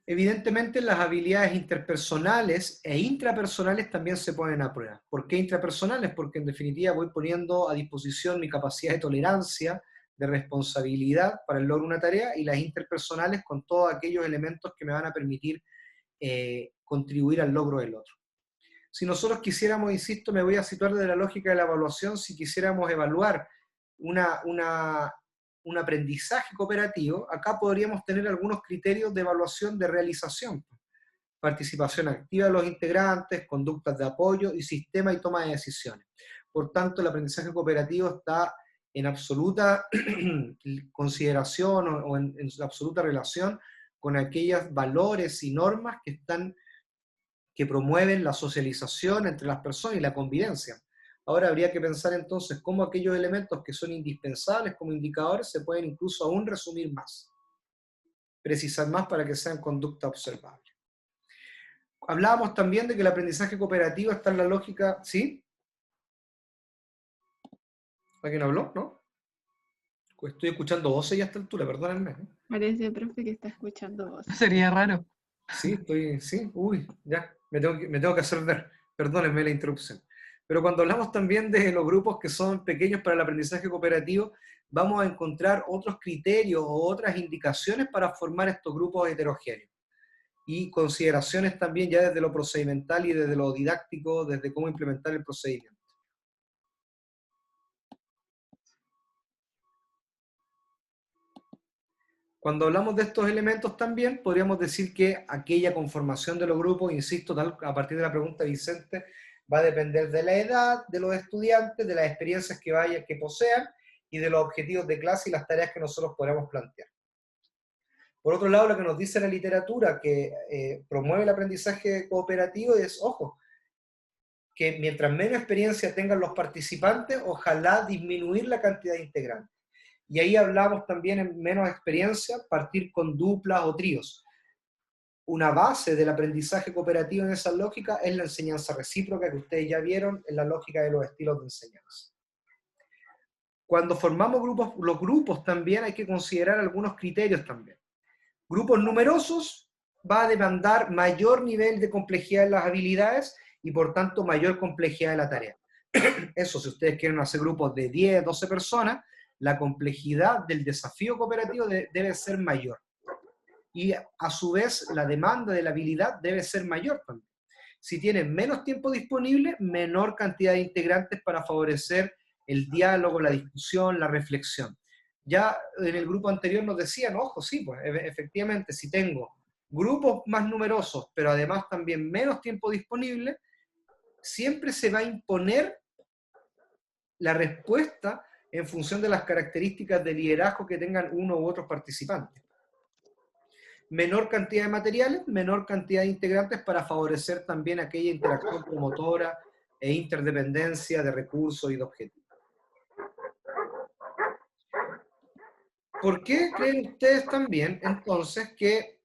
Evidentemente las habilidades interpersonales e intrapersonales también se ponen a prueba. ¿Por qué intrapersonales? Porque en definitiva voy poniendo a disposición mi capacidad de tolerancia, de responsabilidad para el logro de una tarea, y las interpersonales con todos aquellos elementos que me van a permitir contribuir al logro del otro. Si nosotros quisiéramos, insisto, me voy a situar desde la lógica de la evaluación, si quisiéramos evaluar un aprendizaje cooperativo, acá podríamos tener algunos criterios de evaluación de realización. Participación activa de los integrantes, conductas de apoyo y sistema y toma de decisiones. Por tanto, el aprendizaje cooperativo está en absoluta consideración o en absoluta relación con aquellos valores y normas que promueven la socialización entre las personas y la convivencia. Ahora habría que pensar entonces cómo aquellos elementos que son indispensables como indicadores se pueden incluso aún resumir más, precisar más para que sean conducta observable. Hablábamos también de que el aprendizaje cooperativo está en la lógica, ¿sí? ¿Alguien habló? ¿No? Estoy escuchando voces ya a esta altura, perdónenme. Parece, profe, que está escuchando voz. Sería raro. Sí, ya, me tengo que hacer ver, perdónenme la interrupción. Pero cuando hablamos también de los grupos que son pequeños para el aprendizaje cooperativo, vamos a encontrar otros criterios o otras indicaciones para formar estos grupos heterogéneos. Y consideraciones también ya desde lo procedimental y desde lo didáctico, desde cómo implementar el procedimiento. Cuando hablamos de estos elementos también, podríamos decir que aquella conformación de los grupos, insisto, a partir de la pregunta de Vicente, va a depender de la edad de los estudiantes, de las experiencias que posean y de los objetivos de clase y las tareas que nosotros podamos plantear. Por otro lado, lo que nos dice la literatura que promueve el aprendizaje cooperativo es, ojo, que mientras menos experiencia tengan los participantes, ojalá disminuir la cantidad de integrantes. Y ahí hablamos también en menos experiencia, partir con duplas o tríos. Una base del aprendizaje cooperativo en esa lógica es la enseñanza recíproca que ustedes ya vieron en la lógica de los estilos de enseñanza. Cuando formamos grupos, los grupos también hay que considerar algunos criterios también. Grupos numerosos va a demandar mayor nivel de complejidad en las habilidades y por tanto mayor complejidad de la tarea. Eso, si ustedes quieren hacer grupos de 10, 12 personas, la complejidad del desafío cooperativo debe ser mayor. Y a su vez la demanda de la habilidad debe ser mayor también. Si tienen menos tiempo disponible, menor cantidad de integrantes para favorecer el diálogo, la discusión, la reflexión. Ya en el grupo anterior nos decían, ojo, sí, pues efectivamente, si tengo grupos más numerosos, pero además también menos tiempo disponible, siempre se va a imponer la respuesta en función de las características de liderazgo que tengan uno u otros participantes. Menor cantidad de materiales, menor cantidad de integrantes para favorecer también aquella interacción promotora e interdependencia de recursos y de objetivos. ¿Por qué creen ustedes también, entonces, que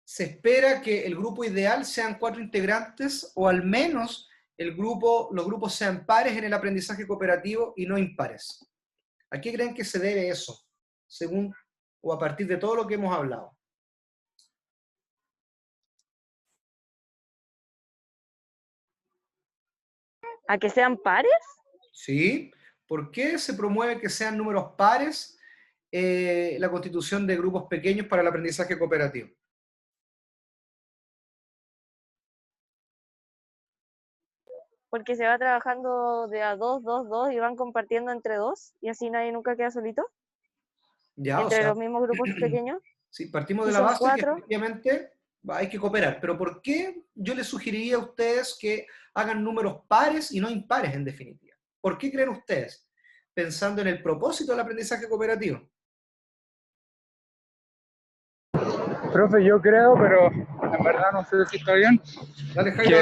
se espera que el grupo ideal sean 4 integrantes o al menos los grupos sean pares en el aprendizaje cooperativo y no impares? ¿A qué creen que se debe eso, según o a partir de todo lo que hemos hablado? ¿A que sean pares? Sí. ¿Por qué se promueve que sean números pares la constitución de grupos pequeños para el aprendizaje cooperativo? Porque se va trabajando de a 2, 2, 2 y van compartiendo entre 2 y así nadie nunca queda solito. Ya, Entre los mismos grupos pequeños. Sí, partimos de Si la son base 4. que efectivamente hay que cooperar. Pero ¿por qué yo les sugeriría a ustedes que hagan números pares y no impares en definitiva? ¿Por qué creen ustedes? Pensando en el propósito del aprendizaje cooperativo. Profe, yo creo, pero en verdad no sé si está bien, Dale, Jairo.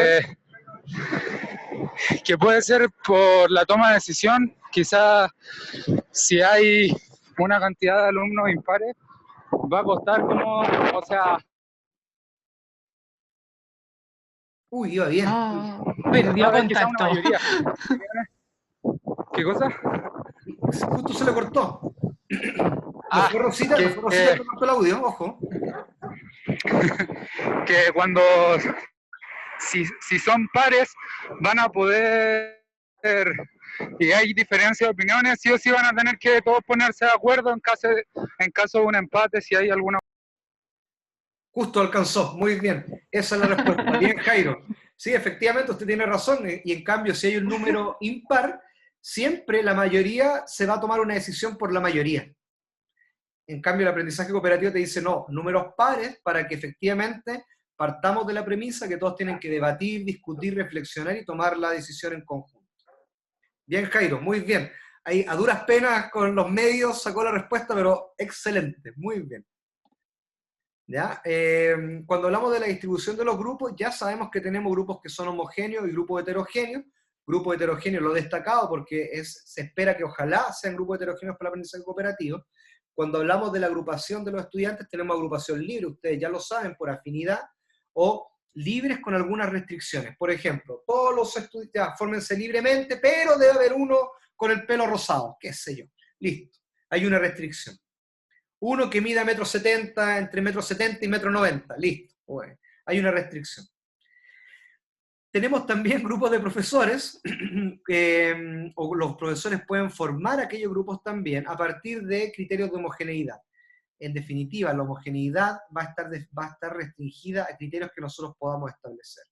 que puede ser por la toma de decisión. Quizás si hay una cantidad de alumnos impares, va a costar como, o sea, Uy, iba bien. Ah, va perdió a haber quizá una contacto. mayoría. ¿Qué cosa? Justo se le cortó. No Ah, fue Rosita, no fue Rosita que cortó el audio, ojo. que cuando, si son pares, van a poder, y hay diferencia de opiniones, sí o sí van a tener que todos ponerse de acuerdo en caso de un empate, si hay alguna. Justo alcanzó, muy bien. Esa es la respuesta. Bien, Jairo. Sí, efectivamente, usted tiene razón. Y en cambio, si hay un número impar, siempre la mayoría se va a tomar una decisión por la mayoría. En cambio, el aprendizaje cooperativo te dice, no, números pares para que efectivamente partamos de la premisa que todos tienen que debatir, discutir, reflexionar y tomar la decisión en conjunto. Bien, Jairo, muy bien. Ahí, a duras penas con los medios sacó la respuesta, pero excelente, muy bien. ¿Ya? Cuando hablamos de la distribución de los grupos, ya sabemos que tenemos grupos que son homogéneos y grupos heterogéneos. Grupo heterogéneo lo he destacado porque se espera que ojalá sean grupos heterogéneos para el aprendizaje cooperativo. Cuando hablamos de la agrupación de los estudiantes, tenemos agrupación libre, ustedes ya lo saben, por afinidad, o libres con algunas restricciones. Por ejemplo, todos los estudiantes, fórmense libremente, pero debe haber uno con el pelo rosado, qué sé yo. Listo, hay una restricción. Uno que mida 1,70 m, entre 1,70 m y 1,90 m, listo. Bueno, hay una restricción. Tenemos también grupos de profesores, o los profesores pueden formar aquellos grupos también a partir de criterios de homogeneidad. En definitiva, la homogeneidad va a estar restringida a criterios que nosotros podamos establecer.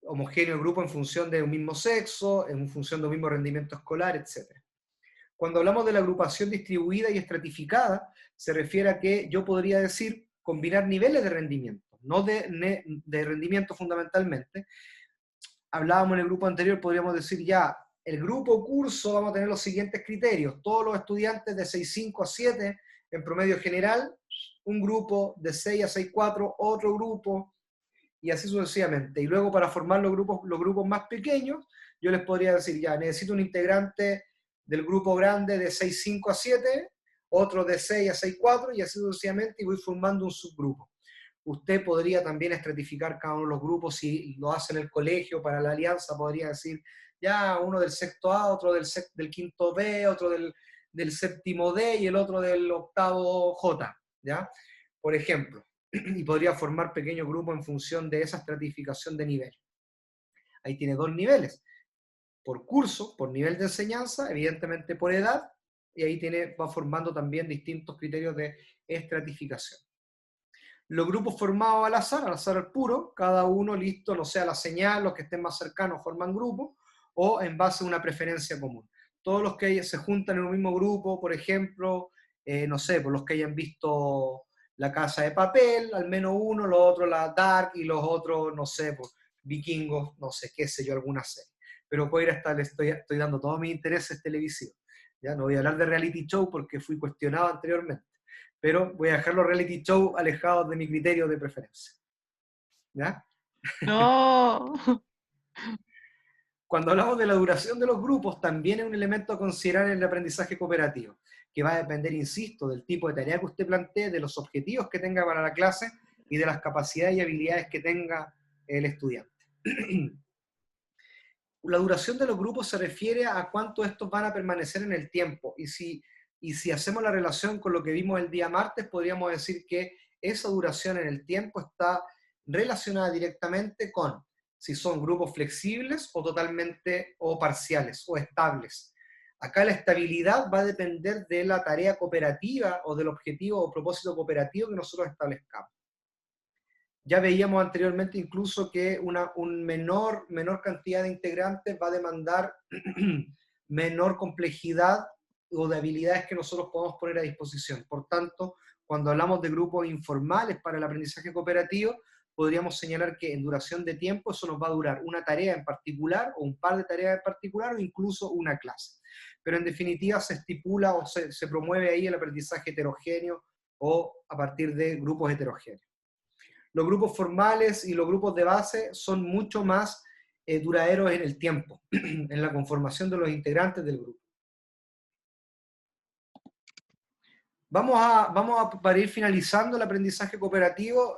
Homogéneo grupo en función de un mismo sexo, en función de un mismo rendimiento escolar, etc. Cuando hablamos de la agrupación distribuida y estratificada, se refiere a que yo podría decir combinar niveles de rendimiento, no de rendimiento fundamentalmente. Hablábamos en el grupo anterior, podríamos decir ya, el grupo curso vamos a tener los siguientes criterios, todos los estudiantes de 6.5 a 7 en promedio general, un grupo de 6 a 6.4, otro grupo, y así sucesivamente. Y luego para formar los grupos más pequeños, yo les podría decir ya, necesito un integrante del grupo grande de 6.5 a 7, otro de 6 a 6.4, y así sucesivamente, y voy formando un subgrupo. Usted podría también estratificar cada uno de los grupos, si lo hace en el colegio, para la alianza, podría decir, ya, uno del sexto A, otro del quinto B, otro del séptimo D, y el otro del octavo J, ¿ya? Por ejemplo, y podría formar pequeños grupos en función de esa estratificación de nivel. Ahí tiene dos niveles, por curso, por nivel de enseñanza, evidentemente por edad, y ahí va formando también distintos criterios de estratificación. Los grupos formados al azar al puro, cada uno listo, no sé, a la señal, los que estén más cercanos forman grupos, o en base a una preferencia común. Todos los que se juntan en un mismo grupo, por ejemplo, no sé, por los que hayan visto La Casa de Papel, al menos uno, los otros la Dark, y los otros, no sé, pues, Vikingos, no sé, qué sé yo, alguna serie. Pero puedo ir hasta, estoy dando todos mis intereses televisivos. Ya no voy a hablar de reality show porque fui cuestionado anteriormente, pero voy a dejar los reality show alejados de mi criterio de preferencia. ¿Ya? No. Cuando hablamos de la duración de los grupos, también es un elemento a considerar en el aprendizaje cooperativo, que va a depender, insisto, del tipo de tarea que usted plantee, de los objetivos que tenga para la clase y de las capacidades y habilidades que tenga el estudiante. La duración de los grupos se refiere a cuánto estos van a permanecer en el tiempo, y si hacemos la relación con lo que vimos el día martes, podríamos decir que esa duración en el tiempo está relacionada directamente con si son grupos flexibles o totalmente o parciales o estables. Acá la estabilidad va a depender de la tarea cooperativa o del objetivo o propósito cooperativo que nosotros establezcamos. Ya veíamos anteriormente incluso que una menor cantidad de integrantes va a demandar menor complejidad o de habilidades que nosotros podemos poner a disposición. Por tanto, cuando hablamos de grupos informales para el aprendizaje cooperativo, podríamos señalar que en duración de tiempo eso nos va a durar una tarea en particular, o un par de tareas en particular, o incluso una clase. Pero en definitiva se estipula o se promueve ahí el aprendizaje heterogéneo o a partir de grupos heterogéneos. Los grupos formales y los grupos de base son mucho más duraderos en el tiempo, en la conformación de los integrantes del grupo. Para ir finalizando el aprendizaje cooperativo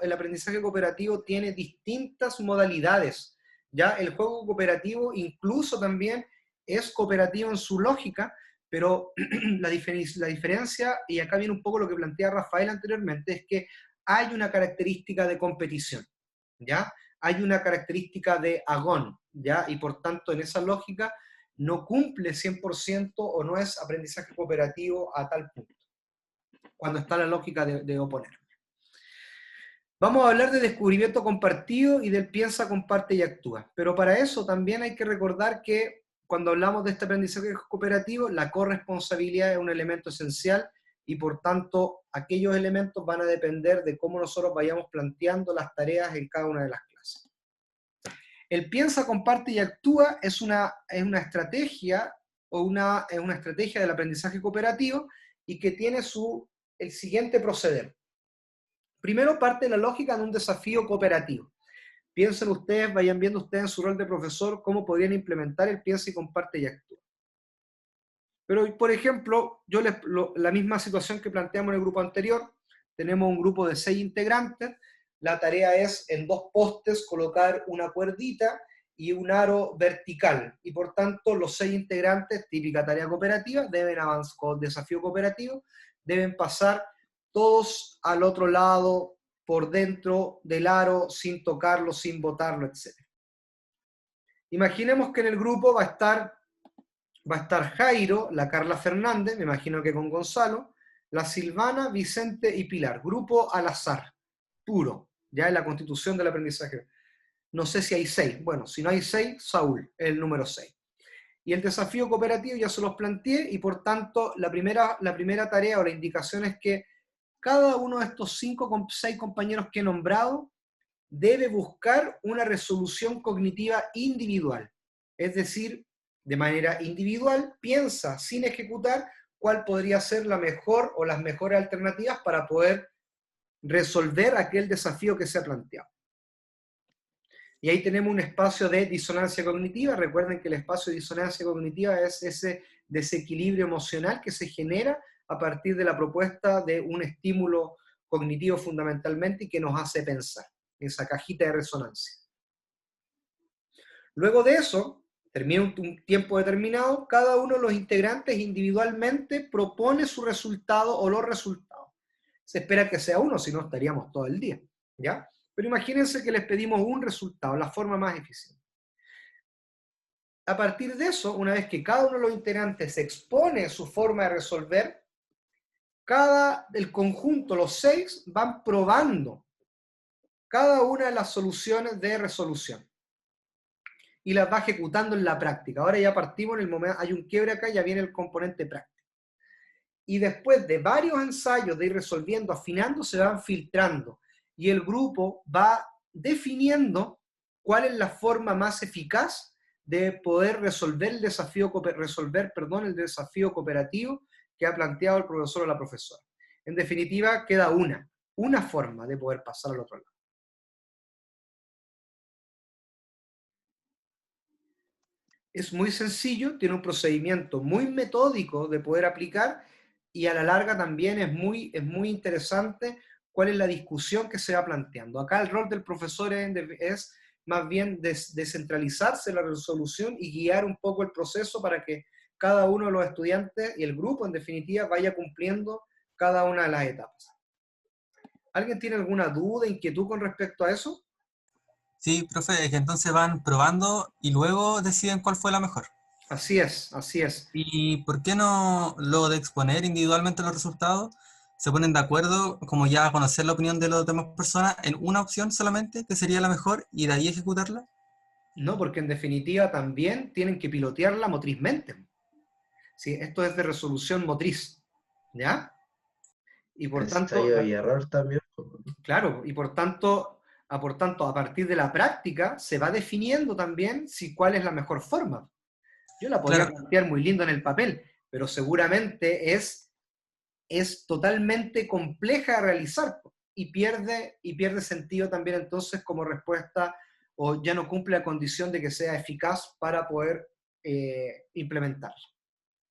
tiene distintas modalidades. Ya el juego cooperativo incluso también es cooperativo en su lógica, pero la diferencia, y acá viene un poco lo que plantea Rafael anteriormente, es que hay una característica de competición, ¿ya? Hay una característica de agón, ¿ya? Y por tanto, en esa lógica, no cumple 100% o no es aprendizaje cooperativo a tal punto, cuando está la lógica de oponer. Vamos a hablar de descubrimiento compartido y del piensa, comparte y actúa. Pero para eso también hay que recordar que cuando hablamos de este aprendizaje cooperativo, la corresponsabilidad es un elemento esencial y por tanto aquellos elementos van a depender de cómo nosotros vayamos planteando las tareas en cada una de las clases. El piensa, comparte y actúa es una estrategia es una estrategia del aprendizaje cooperativo y que tiene el siguiente proceder. Primero parte de la lógica de un desafío cooperativo. Piensen ustedes, vayan viendo ustedes en su rol de profesor cómo podrían implementar el piensa y comparte y actúa. Pero, por ejemplo, la misma situación que planteamos en el grupo anterior, tenemos un grupo de 6 integrantes, la tarea es en 2 postes colocar una cuerdita y un aro vertical, y por tanto los 6 integrantes, típica tarea cooperativa, deben avanzar con desafío cooperativo, deben pasar todos al otro lado, por dentro del aro, sin tocarlo, sin botarlo, etc. Imaginemos que en el grupo va a estar Jairo, la Carla Fernández, me imagino que con Gonzalo, la Silvana, Vicente y Pilar. Grupo al azar, puro, ya en la constitución del aprendizaje. No sé si hay 6. Bueno, si no hay 6, Saúl, el número 6. Y el desafío cooperativo ya se los planteé y por tanto la primera tarea o la indicación es que cada uno de estos 6 compañeros que he nombrado debe buscar una resolución cognitiva individual. Es decir, de manera individual, piensa sin ejecutar cuál podría ser la mejor o las mejores alternativas para poder resolver aquel desafío que se ha planteado. Y ahí tenemos un espacio de disonancia cognitiva. Recuerden que el espacio de disonancia cognitiva es ese desequilibrio emocional que se genera a partir de la propuesta de un estímulo cognitivo fundamentalmente y que nos hace pensar, esa cajita de resonancia. Luego de eso, termina un tiempo determinado, cada uno de los integrantes individualmente propone su resultado o los resultados. Se espera que sea uno, si no estaríamos todo el día, ¿ya? Pero imagínense que les pedimos un resultado, la forma más eficiente. A partir de eso, una vez que cada uno de los integrantes expone su forma de resolver, el conjunto, los 6, van probando cada una de las soluciones de resolución y las va ejecutando en la práctica. Ahora ya partimos en el momento, hay un quiebre acá, ya viene el componente práctico. Y después de varios ensayos de ir resolviendo, afinando, se van filtrando y el grupo va definiendo cuál es la forma más eficaz de poder resolver el desafío cooperativo que ha planteado el profesor o la profesora. En definitiva, queda una forma de poder pasar al otro lado. Es muy sencillo, tiene un procedimiento muy metódico de poder aplicar y a la larga también es muy interesante cuál es la discusión que se va planteando. Acá el rol del profesor es más bien descentralizarse la resolución y guiar un poco el proceso para que cada uno de los estudiantes y el grupo, en definitiva, vaya cumpliendo cada una de las etapas. ¿Alguien tiene alguna duda, inquietud con respecto a eso? Sí, profe, es que entonces van probando y luego deciden cuál fue la mejor. Así es, así es. ¿Y por qué no luego de exponer individualmente los resultados, se ponen de acuerdo, como ya a conocer la opinión de las demás personas, en una opción solamente, que sería la mejor, y de ahí ejecutarla? No, porque en definitiva también tienen que pilotearla motrizmente. ¿Sí? Esto es de resolución motriz, ¿ya? Y por tanto... Ensayo y error también. Claro, y por tanto, a partir de la práctica, se va definiendo también cuál es la mejor forma. Yo la podría plantear muy lindo en el papel, pero seguramente es totalmente compleja de realizar y pierde sentido también entonces como respuesta o ya no cumple la condición de que sea eficaz para poder implementarla.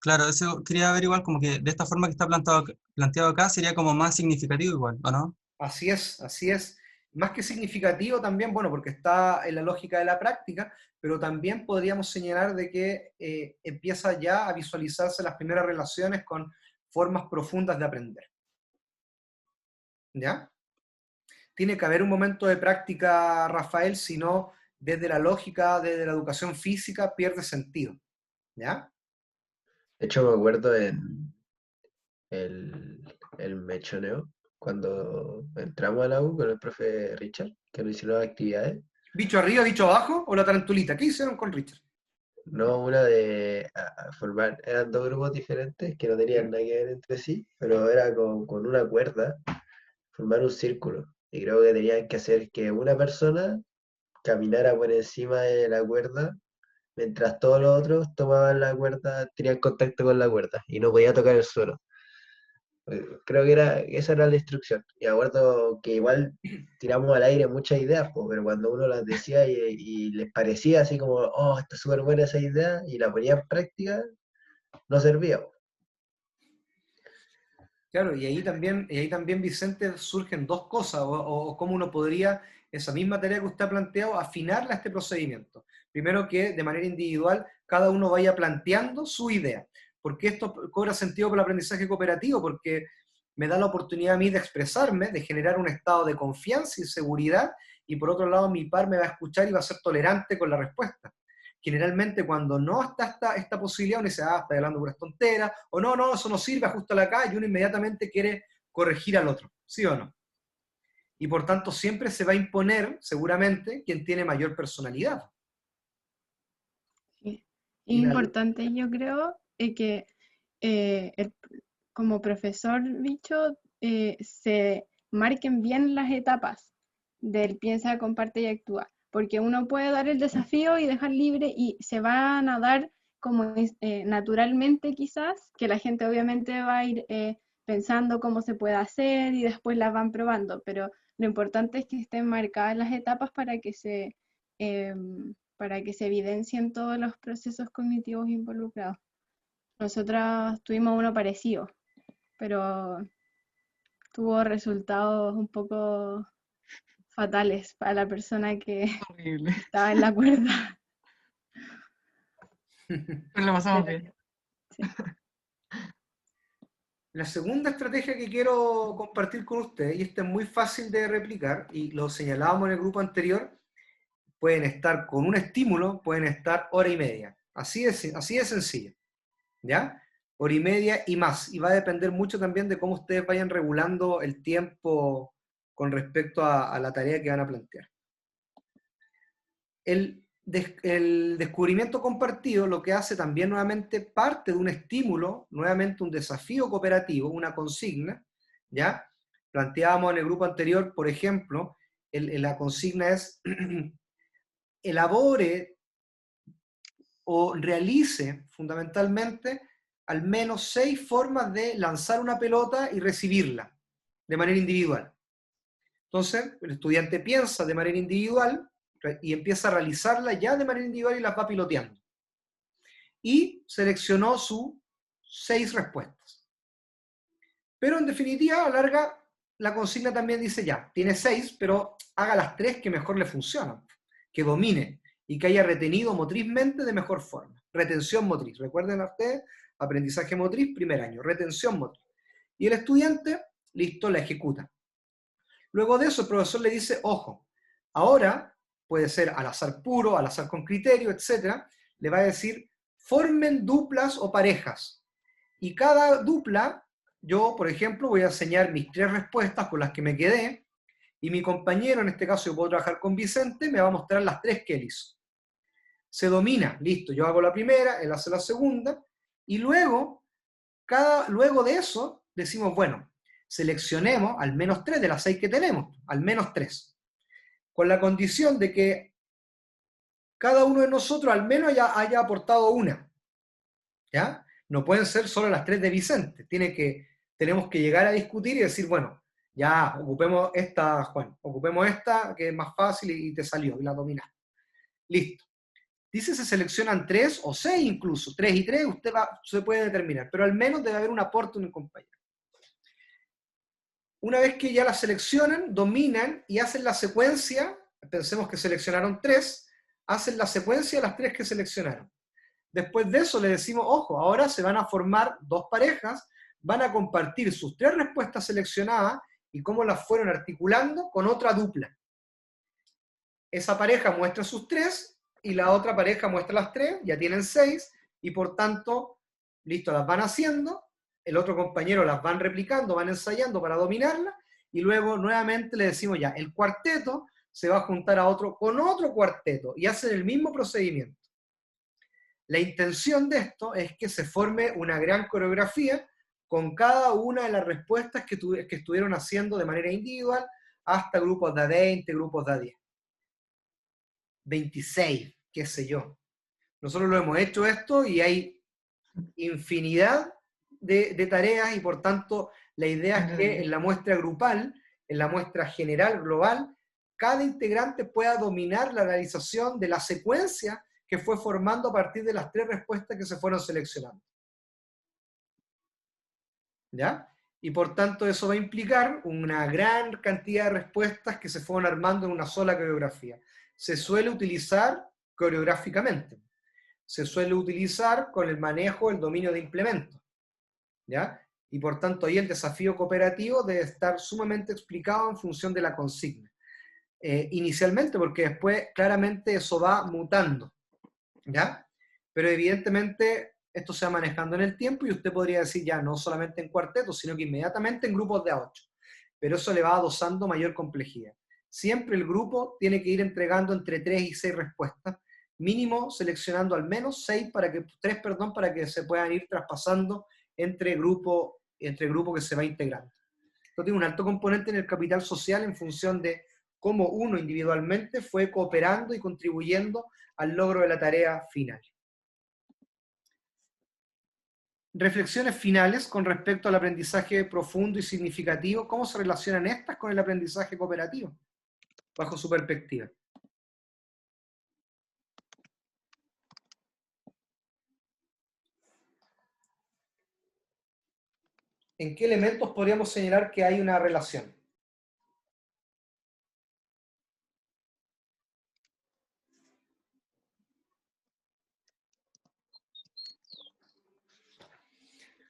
Claro, eso quería ver igual, como que de esta forma que está planteado acá sería como más significativo igual, ¿o no? Así es, así es. Más que significativo también, bueno, porque está en la lógica de la práctica, pero también podríamos señalar de que empieza ya a visualizarse las primeras relaciones con formas profundas de aprender. ¿Ya? Tiene que haber un momento de práctica, Rafael, si no, desde la lógica, desde la educación física, pierde sentido. ¿Ya? De hecho, me acuerdo en el mechoneo, cuando entramos a la U con el profe Richard, que nos hicieron actividades. ¿Bicho arriba, bicho abajo o la tarantulita? ¿Qué hicieron con Richard? No, una de a formar, eran dos grupos diferentes que no tenían nada que ver entre sí, pero era con una cuerda, formar un círculo. Y creo que tenían que hacer que una persona caminara por encima de la cuerda, mientras todos los otros tomaban la cuerda, tenían contacto con la cuerda y no podía tocar el suelo. Creo que esa era la instrucción. Y me acuerdo que igual tiramos al aire muchas ideas, po, pero cuando uno las decía y les parecía así como, oh, está súper buena esa idea, y la ponía en práctica, no servía, po. Claro, y ahí también, Vicente, surgen dos cosas, o cómo uno podría, esa misma tarea que usted ha planteado, afinarla a este procedimiento. Primero que de manera individual cada uno vaya planteando su idea, porque esto cobra sentido para el aprendizaje cooperativo, porque me da la oportunidad a mí de expresarme, de generar un estado de confianza y seguridad, y por otro lado mi par me va a escuchar y va a ser tolerante con la respuesta. Generalmente cuando no está esta posibilidad, uno dice, ah, está hablando puras tonteras, o no, no, eso no sirve, ajustala acá, y uno inmediatamente quiere corregir al otro, ¿sí o no? Y por tanto siempre se va a imponer, seguramente, quien tiene mayor personalidad. Sí. Y la- Importante, yo creo, que como profesor, bicho, se marquen bien las etapas del piensa, comparte y actúa, porque uno puede dar el desafío y dejar libre y se van a dar como naturalmente quizás, que la gente obviamente va a ir pensando cómo se puede hacer y después las van probando, pero lo importante es que estén marcadas las etapas para que se evidencien todos los procesos cognitivos involucrados. Nosotras tuvimos uno parecido, pero tuvo resultados un poco fatales para la persona que Horrible. estaba en la cuerda. Pero lo pasamos bien. Sí. La segunda estrategia que quiero compartir con ustedes, y esta es muy fácil de replicar, y lo señalábamos en el grupo anterior, pueden estar con un estímulo, pueden estar hora y media. Así de sencillo. ¿Ya? Hora y media y más. Y va a depender mucho también de cómo ustedes vayan regulando el tiempo con respecto a la tarea que van a plantear. El descubrimiento compartido lo que hace también nuevamente parte de un estímulo, nuevamente un desafío cooperativo, una consigna, ¿ya? Planteábamos en el grupo anterior, por ejemplo, la consigna es elabore o realice fundamentalmente al menos 6 formas de lanzar una pelota y recibirla de manera individual. Entonces, el estudiante piensa de manera individual y empieza a realizarla ya de manera individual y las va piloteando. Y seleccionó sus 6 respuestas. Pero en definitiva, a la larga, la consigna también dice ya, tiene 6, pero haga las 3 que mejor le funcionan, que domine y que haya retenido motrizmente de mejor forma. Retención motriz. Recuerden a ustedes, aprendizaje motriz, primer año, retención motriz. Y el estudiante, listo, la ejecuta. Luego de eso, el profesor le dice, ojo, ahora puede ser al azar puro, al azar con criterio, etc. Le va a decir, formen duplas o parejas. Y cada dupla, yo, por ejemplo, voy a enseñar mis 3 respuestas con las que me quedé, y mi compañero, en este caso yo puedo trabajar con Vicente, me va a mostrar las 3 que él hizo. Se domina, listo, yo hago la primera, él hace la segunda, y luego de eso decimos, bueno, seleccionemos al menos 3 de las 6 que tenemos, al menos 3, con la condición de que cada uno de nosotros al menos haya aportado una, ¿ya? No pueden ser solo las 3 de Vicente, tenemos que llegar a discutir y decir, bueno, ya, ocupemos esta, Juan, ocupemos esta, que es más fácil y te salió, y la dominaste. Listo. Dice se seleccionan 3 o 6 incluso, 3 y 3, se puede determinar, pero al menos debe haber un aporte de un compañero. Una vez que ya la seleccionan, dominan y hacen la secuencia, pensemos que seleccionaron 3, hacen la secuencia de las 3 que seleccionaron. Después de eso le decimos, ojo, ahora se van a formar 2 parejas, van a compartir sus 3 respuestas seleccionadas y cómo las fueron articulando con otra dupla. Esa pareja muestra sus 3 y la otra pareja muestra las 3, ya tienen 6, y por tanto, listo, las van haciendo, el otro compañero las van replicando, van ensayando para dominarla, y luego nuevamente le decimos ya, el cuarteto se va a juntar con otro cuarteto, y hacen el mismo procedimiento. La intención de esto es que se forme una gran coreografía con cada una de las respuestas que estuvieron haciendo de manera individual, hasta grupos de 20, grupos de 10. 26, qué sé yo. Nosotros lo hemos hecho esto y hay infinidad de tareas y por tanto la idea es que en la muestra grupal, en la muestra general, global, cada integrante pueda dominar la realización de la secuencia que fue formando a partir de las 3 respuestas que se fueron seleccionando. ¿Ya? Y por tanto eso va a implicar una gran cantidad de respuestas que se fueron armando en una sola coreografía. Se suele utilizar coreográficamente. Se suele utilizar con el manejo, el dominio de implementos. ¿Ya? Y por tanto ahí el desafío cooperativo debe estar sumamente explicado en función de la consigna. Inicialmente, porque después claramente eso va mutando. ¿Ya? Pero evidentemente esto se va manejando en el tiempo y usted podría decir ya no solamente en cuartetos, sino que inmediatamente en grupos de 8. Pero eso le va adosando mayor complejidad. Siempre el grupo tiene que ir entregando entre 3 y 6 respuestas, mínimo seleccionando al menos 3, para que se puedan ir traspasando entre grupo que se va integrando. Esto tiene un alto componente en el capital social en función de cómo uno individualmente fue cooperando y contribuyendo al logro de la tarea final. Reflexiones finales con respecto al aprendizaje profundo y significativo. ¿Cómo se relacionan estas con el aprendizaje cooperativo? Bajo su perspectiva. ¿En qué elementos podríamos señalar que hay una relación?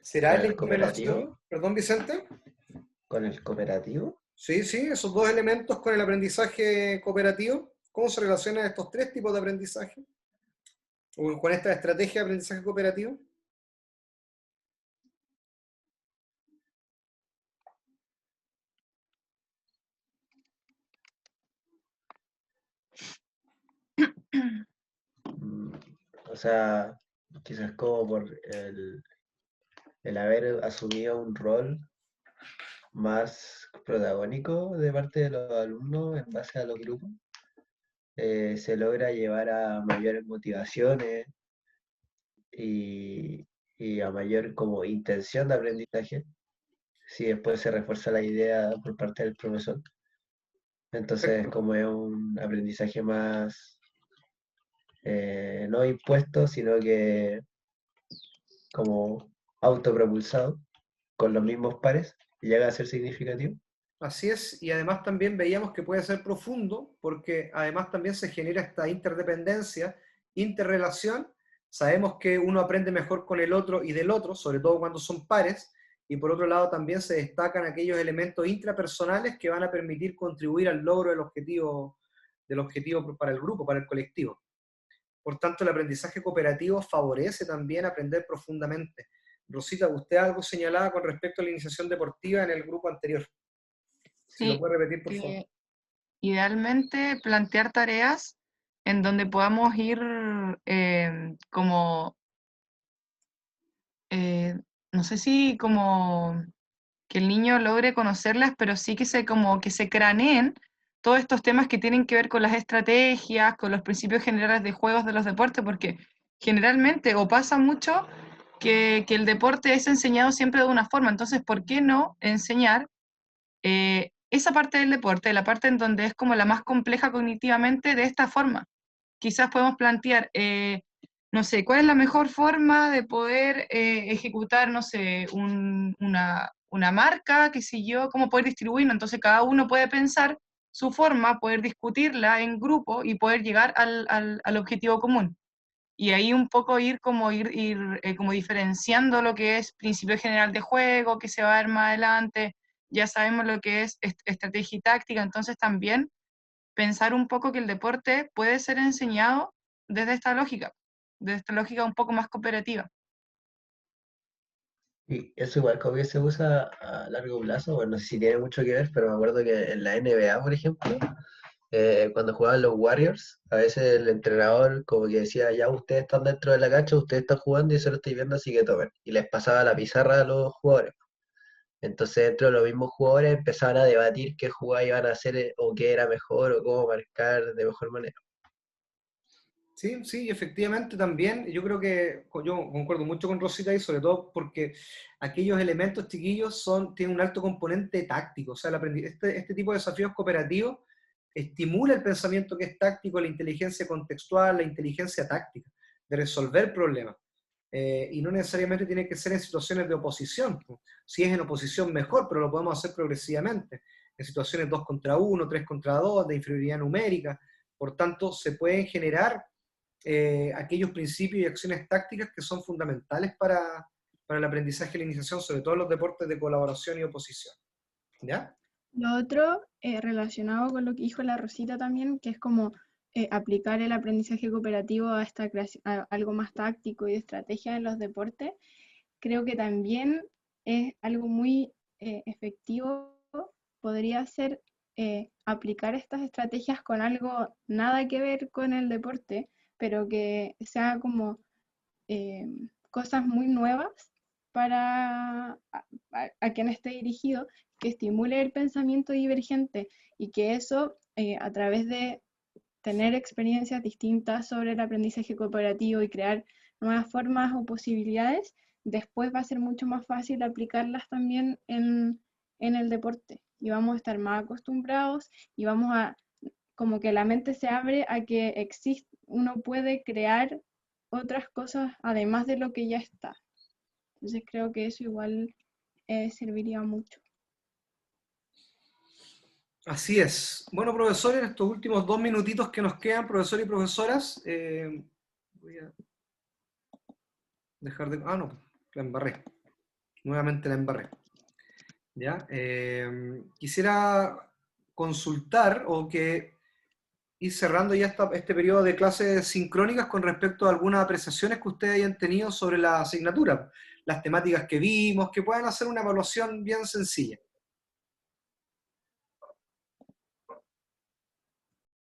¿Será ¿Con la el implementación? cooperativo? ¿Perdón, Vicente? ¿Con el cooperativo? Sí, esos 2 elementos con el aprendizaje cooperativo. ¿Cómo se relacionan estos 3 tipos de aprendizaje? ¿O con esta estrategia de aprendizaje cooperativo? O sea, quizás como por el haber asumido un rol más protagónico de parte de los alumnos en base a los grupos, se logra llevar a mayores motivaciones y a mayor como intención de aprendizaje, si después se refuerza la idea por parte del profesor. Entonces, como es un aprendizaje más no impuesto, sino que como autopropulsado, con los mismos pares, y llega a ser significativo. Así es, y además también veíamos que puede ser profundo, porque además también se genera esta interdependencia, interrelación. Sabemos que uno aprende mejor con el otro y del otro, sobre todo cuando son pares, y por otro lado también se destacan aquellos elementos intrapersonales que van a permitir contribuir al logro del objetivo para el grupo, para el colectivo. Por tanto, el aprendizaje cooperativo favorece también aprender profundamente. Rosita, usted algo señalaba con respecto a la iniciación deportiva en el grupo anterior. Si lo Sí, puede repetir, por favor. idealmente plantear tareas en donde podamos ir no sé si como que el niño logre conocerlas, pero sí que se craneen todos estos temas que tienen que ver con las estrategias, con los principios generales de juegos de los deportes, porque generalmente o pasa mucho que el deporte es enseñado siempre de una forma, entonces, ¿por qué no enseñar esa parte del deporte, la parte en donde es como la más compleja cognitivamente, de esta forma? quizás podemos plantear, no sé, ¿cuál es la mejor forma de poder ejecutar, no sé, una marca, qué sé yo, cómo poder distribuirlo? Entonces cada uno puede pensar su forma, poder discutirla en grupo y poder llegar al objetivo común. Y ahí un poco ir como como diferenciando lo que es principio general de juego, que se va a ver más adelante, ya sabemos lo que es estrategia y táctica, entonces también pensar un poco que el deporte puede ser enseñado desde desde esta lógica un poco más cooperativa. Y eso igual como que se usa a largo plazo, bueno, no sé si tiene mucho que ver, pero me acuerdo que en la NBA, por ejemplo, cuando jugaban los Warriors, a veces el entrenador como que decía, ya ustedes están dentro de la cancha, ustedes están jugando y eso lo estoy viendo, así que tomen. Y les pasaba la pizarra a los jugadores. Entonces dentro de los mismos jugadores empezaban a debatir qué jugada iban a hacer o qué era mejor o cómo marcar de mejor manera. Sí, sí, efectivamente también. Yo creo que yo concuerdo mucho con Rosita y sobre todo porque aquellos elementos chiquillos tienen un alto componente táctico. O sea, este tipo de desafíos cooperativos estimula el pensamiento que es táctico, la inteligencia contextual, la inteligencia táctica, de resolver problemas. Y no necesariamente tiene que ser en situaciones de oposición. Si es en oposición, mejor, pero lo podemos hacer progresivamente. En situaciones 2 contra 1, 3 contra 2, de inferioridad numérica. Por tanto, se pueden generar aquellos principios y acciones tácticas que son fundamentales para el aprendizaje y la iniciación, sobre todo en los deportes de colaboración y oposición. ¿Ya? Lo otro, relacionado con lo que dijo la Rosita también, que es como aplicar el aprendizaje cooperativo a algo más táctico y de estrategia en los deportes, creo que también es algo muy efectivo, podría ser aplicar estas estrategias con algo nada que ver con el deporte, pero que sea como cosas muy nuevas para a quien esté dirigido, que estimule el pensamiento divergente y que eso, a través de tener experiencias distintas sobre el aprendizaje cooperativo y crear nuevas formas o posibilidades, después va a ser mucho más fácil aplicarlas también en el deporte. Y vamos a estar más acostumbrados y vamos a, como que la mente se abre a que uno puede crear otras cosas además de lo que ya está. Entonces creo que eso igual serviría mucho. Así es. Bueno, profesores, en estos últimos 2 minutitos que nos quedan, profesores y profesoras, voy a dejar de... Ah, no, la embarré. Nuevamente la embarré. ¿Ya? Quisiera consultar o que ir cerrando ya este periodo de clases sincrónicas con respecto a algunas apreciaciones que ustedes hayan tenido sobre la asignatura, las temáticas que vimos, que puedan hacer una evaluación bien sencilla.